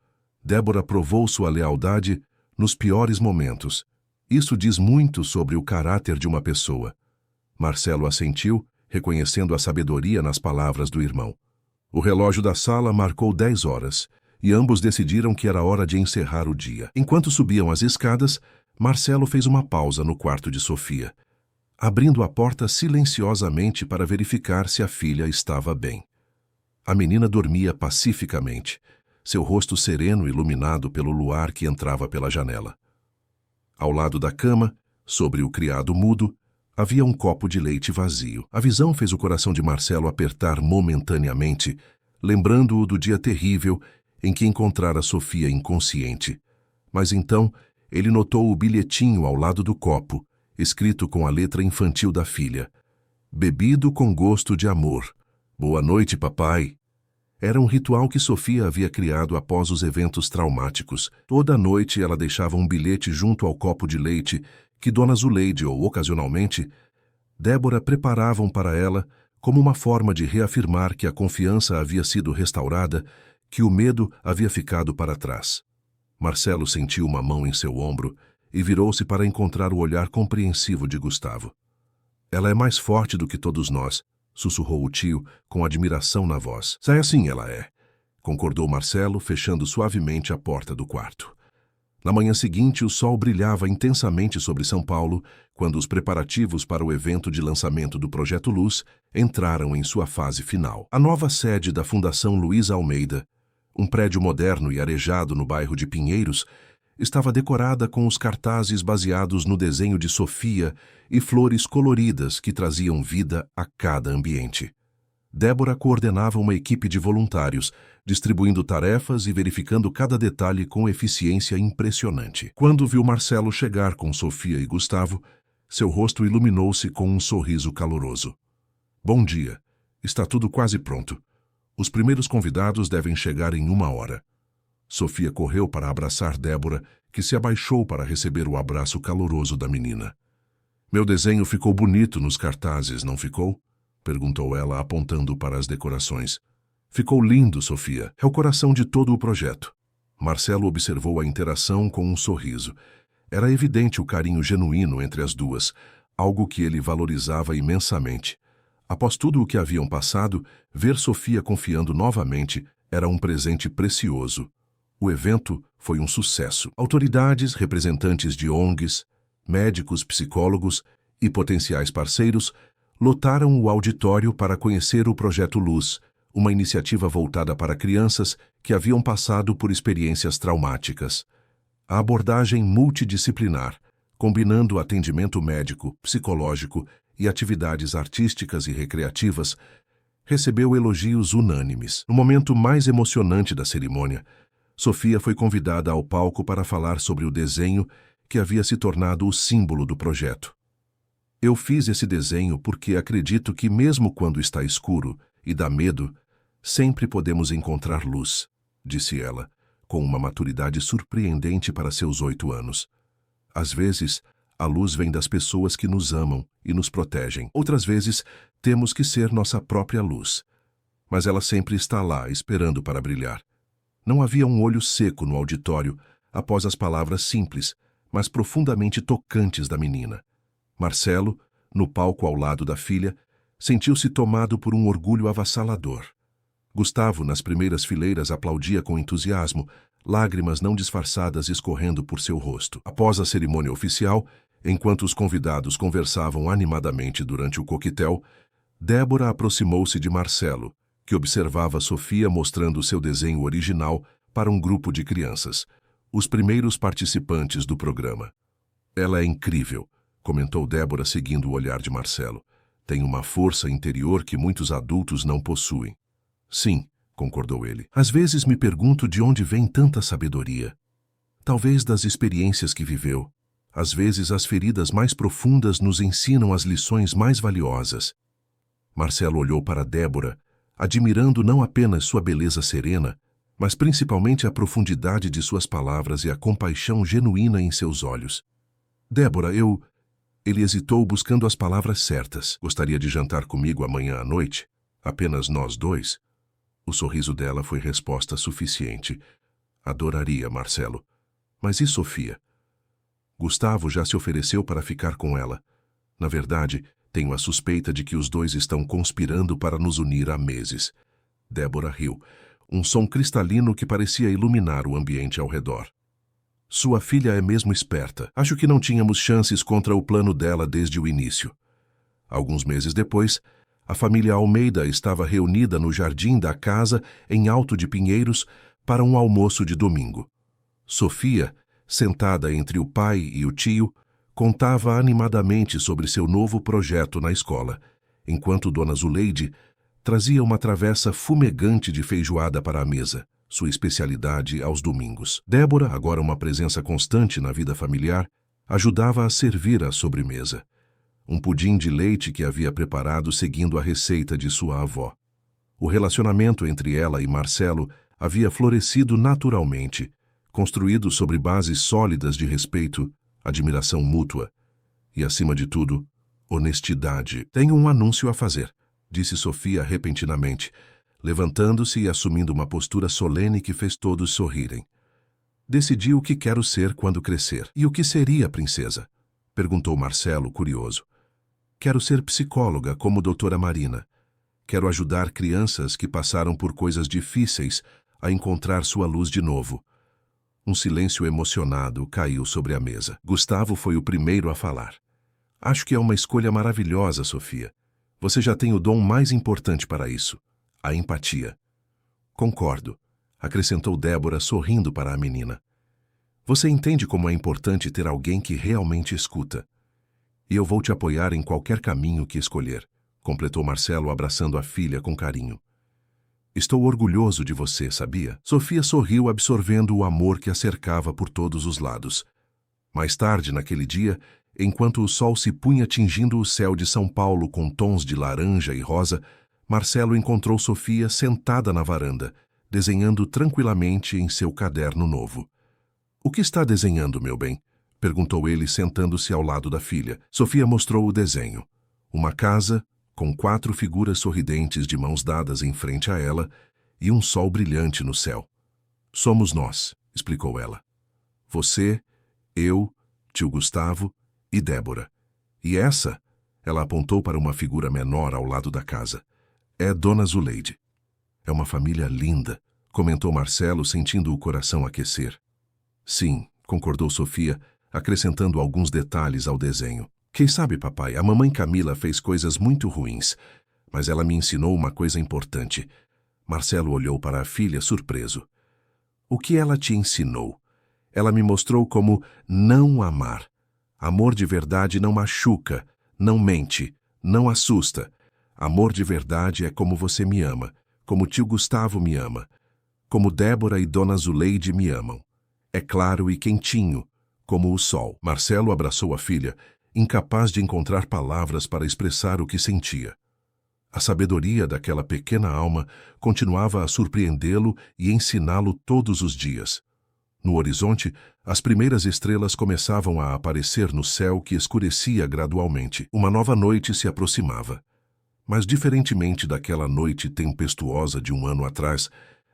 Débora provou sua lealdade nos piores momentos. Isso diz muito sobre o caráter de uma pessoa. Marcelo assentiu, reconhecendo a sabedoria nas palavras do irmão. O relógio da sala marcou 10 horas, e ambos decidiram que era hora de encerrar o dia. Enquanto subiam as escadas, Marcelo fez uma pausa no quarto de Sofia, abrindo a porta silenciosamente para verificar se a filha estava bem. A menina dormia pacificamente, seu rosto sereno iluminado pelo luar que entrava pela janela. Ao lado da cama, sobre o criado mudo, havia um copo de leite vazio. A visão fez o coração de Marcelo apertar momentaneamente, lembrando-o do dia terrível em que encontrara Sofia inconsciente. Mas então ele notou o bilhetinho ao lado do copo, escrito com a letra infantil da filha. Bebido com gosto de amor. Boa noite, papai. Era um ritual que Sofia havia criado após os eventos traumáticos. Toda noite ela deixava um bilhete junto ao copo de leite que Dona Zuleide ou, ocasionalmente, Débora preparavam para ela como uma forma de reafirmar que a confiança havia sido restaurada, que o medo havia ficado para trás. Marcelo sentiu uma mão em seu ombro e virou-se para encontrar o olhar compreensivo de Gustavo. Ela é mais forte do que todos nós, sussurrou o tio, com admiração na voz. É assim ela é, concordou Marcelo, fechando suavemente a porta do quarto. Na manhã seguinte, o sol brilhava intensamente sobre São Paulo, quando os preparativos para o evento de lançamento do Projeto Luz entraram em sua fase final. A nova sede da Fundação Luiza Almeida, um prédio moderno e arejado no bairro de Pinheiros, estava decorada com os cartazes baseados no desenho de Sofia e flores coloridas que traziam vida a cada ambiente. Débora coordenava uma equipe de voluntários, distribuindo tarefas e verificando cada detalhe com eficiência impressionante. Quando viu Marcelo chegar com Sofia e Gustavo, seu rosto iluminou-se com um sorriso caloroso. Bom dia. Está tudo quase pronto. Os primeiros convidados devem chegar em 1 hora. Sofia correu para abraçar Débora, que se abaixou para receber o abraço caloroso da menina. Meu desenho ficou bonito nos cartazes, não ficou? Perguntou ela, apontando para as decorações. Ficou lindo, Sofia. É o coração de todo o projeto. Marcelo observou a interação com um sorriso. Era evidente o carinho genuíno entre as duas, algo que ele valorizava imensamente. Após tudo o que haviam passado, ver Sofia confiando novamente era um presente precioso. O evento foi um sucesso. Autoridades, representantes de ONGs, médicos, psicólogos e potenciais parceiros lotaram o auditório para conhecer o Projeto Luz, uma iniciativa voltada para crianças que haviam passado por experiências traumáticas. A abordagem multidisciplinar, combinando atendimento médico, psicológico e atividades artísticas e recreativas, recebeu elogios unânimes. No momento mais emocionante da cerimônia, Sofia foi convidada ao palco para falar sobre o desenho que havia se tornado o símbolo do projeto. Eu fiz esse desenho porque acredito que mesmo quando está escuro e dá medo, sempre podemos encontrar luz, disse ela, com uma maturidade surpreendente para seus 8 anos. Às vezes, a luz vem das pessoas que nos amam e nos protegem. Outras vezes, temos que ser nossa própria luz. Mas ela sempre está lá, esperando para brilhar. Não havia um olho seco no auditório após as palavras simples, mas profundamente tocantes da menina. Marcelo, no palco ao lado da filha, sentiu-se tomado por um orgulho avassalador. Gustavo, nas primeiras fileiras, aplaudia com entusiasmo, lágrimas não disfarçadas escorrendo por seu rosto. Após a cerimônia oficial, enquanto os convidados conversavam animadamente durante o coquetel, Débora aproximou-se de Marcelo, que observava Sofia mostrando seu desenho original para um grupo de crianças, os primeiros participantes do programa. Ela é incrível, comentou Débora seguindo o olhar de Marcelo. Tem uma força interior que muitos adultos não possuem. Sim, concordou ele. Às vezes me pergunto de onde vem tanta sabedoria. Talvez das experiências que viveu. Às vezes as feridas mais profundas nos ensinam as lições mais valiosas. Marcelo olhou para Débora, admirando não apenas sua beleza serena, mas principalmente a profundidade de suas palavras e a compaixão genuína em seus olhos. Débora, Ele hesitou buscando as palavras certas. Gostaria de jantar comigo amanhã à noite? Apenas nós dois? O sorriso dela foi resposta suficiente. Adoraria, Marcelo. Mas e Sofia? Gustavo já se ofereceu para ficar com ela. Na verdade, tenho a suspeita de que os dois estão conspirando para nos unir há meses. Débora riu, um som cristalino que parecia iluminar o ambiente ao redor. Sua filha é mesmo esperta. Acho que não tínhamos chances contra o plano dela desde o início. Alguns meses depois, a família Almeida estava reunida no jardim da casa em Alto de Pinheiros para um almoço de domingo. Sofia, sentada entre o pai e o tio, contava animadamente sobre seu novo projeto na escola, enquanto Dona Zuleide trazia uma travessa fumegante de feijoada para a mesa, sua especialidade aos domingos. Débora, agora uma presença constante na vida familiar, ajudava a servir a sobremesa. Um pudim de leite que havia preparado seguindo a receita de sua avó. O relacionamento entre ela e Marcelo havia florescido naturalmente, construído sobre bases sólidas de respeito, admiração mútua e, acima de tudo, honestidade. Tenho um anúncio a fazer, disse Sofia repentinamente, levantando-se e assumindo uma postura solene que fez todos sorrirem. Decidi o que quero ser quando crescer. E o que seria, princesa? Perguntou Marcelo, curioso. Quero ser psicóloga como doutora Marina. Quero ajudar crianças que passaram por coisas difíceis a encontrar sua luz de novo. Um silêncio emocionado caiu sobre a mesa. Gustavo foi o primeiro a falar. Acho que é uma escolha maravilhosa, Sofia. Você já tem o dom mais importante para isso, a empatia. Concordo, acrescentou Débora sorrindo para a menina. Você entende como é importante ter alguém que realmente escuta. E eu vou te apoiar em qualquer caminho que escolher, completou Marcelo abraçando a filha com carinho. Estou orgulhoso de você, sabia? Sofia sorriu absorvendo o amor que a cercava por todos os lados. Mais tarde, naquele dia, enquanto o sol se punha tingindo o céu de São Paulo com tons de laranja e rosa, Marcelo encontrou Sofia sentada na varanda, desenhando tranquilamente em seu caderno novo. O que está desenhando, meu bem? Perguntou ele, sentando-se ao lado da filha. Sofia mostrou o desenho. Uma casa, com 4 figuras sorridentes de mãos dadas em frente a ela, e um sol brilhante no céu. Somos nós, explicou ela. Você, eu, tio Gustavo e Débora. E essa, ela apontou para uma figura menor ao lado da casa, é Dona Zuleide. É uma família linda, comentou Marcelo, sentindo o coração aquecer. Sim, concordou Sofia, acrescentando alguns detalhes ao desenho. Quem sabe, papai, a mamãe Camila fez coisas muito ruins, mas ela me ensinou uma coisa importante. Marcelo olhou para a filha surpreso. O que ela te ensinou? Ela me mostrou como não amar. Amor de verdade não machuca, não mente, não assusta. Amor de verdade é como você me ama, como tio Gustavo me ama, como Débora e Dona Zuleide me amam. É claro e quentinho, como o sol. Marcelo abraçou a filha, incapaz de encontrar palavras para expressar o que sentia. A sabedoria daquela pequena alma continuava a surpreendê-lo e ensiná-lo todos os dias. No horizonte, as primeiras estrelas começavam a aparecer no céu que escurecia gradualmente. Uma nova noite se aproximava. Mas, diferentemente daquela noite tempestuosa de um ano atrás,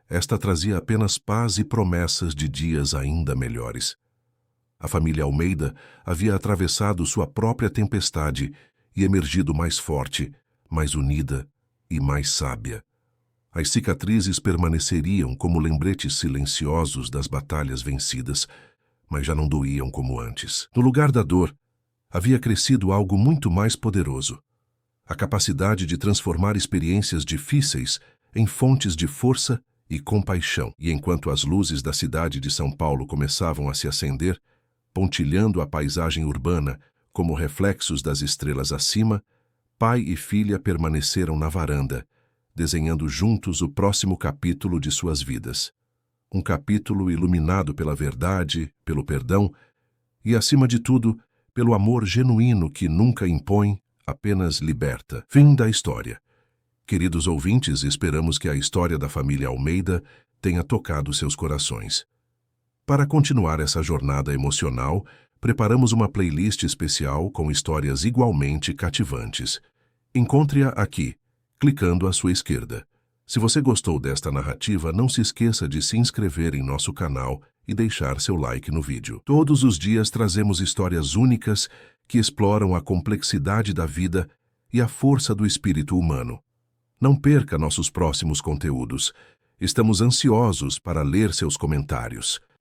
esta trazia apenas paz e promessas de dias ainda melhores. A família Almeida havia atravessado sua própria tempestade e emergido mais forte, mais unida e mais sábia. As cicatrizes permaneceriam como lembretes silenciosos das batalhas vencidas, mas já não doíam como antes. No lugar da dor, havia crescido algo muito mais poderoso. A capacidade de transformar experiências difíceis em fontes de força e compaixão. E enquanto as luzes da cidade de São Paulo começavam a se acender, pontilhando a paisagem urbana como reflexos das estrelas acima, pai e filha permaneceram na varanda, desenhando juntos o próximo capítulo de suas vidas. Um capítulo iluminado pela verdade, pelo perdão e, acima de tudo, pelo amor genuíno que nunca impõe, apenas liberta. Fim da história. Queridos ouvintes, esperamos que a história da família Almeida tenha tocado seus corações. Para continuar essa jornada emocional, preparamos uma playlist especial com histórias igualmente cativantes. Encontre-a aqui, clicando à sua esquerda. Se você gostou desta narrativa, não se esqueça de se inscrever em nosso canal e deixar seu like no vídeo. Todos os dias trazemos histórias únicas que exploram a complexidade da vida e a força do espírito humano. Não perca nossos próximos conteúdos. Estamos ansiosos para ler seus comentários.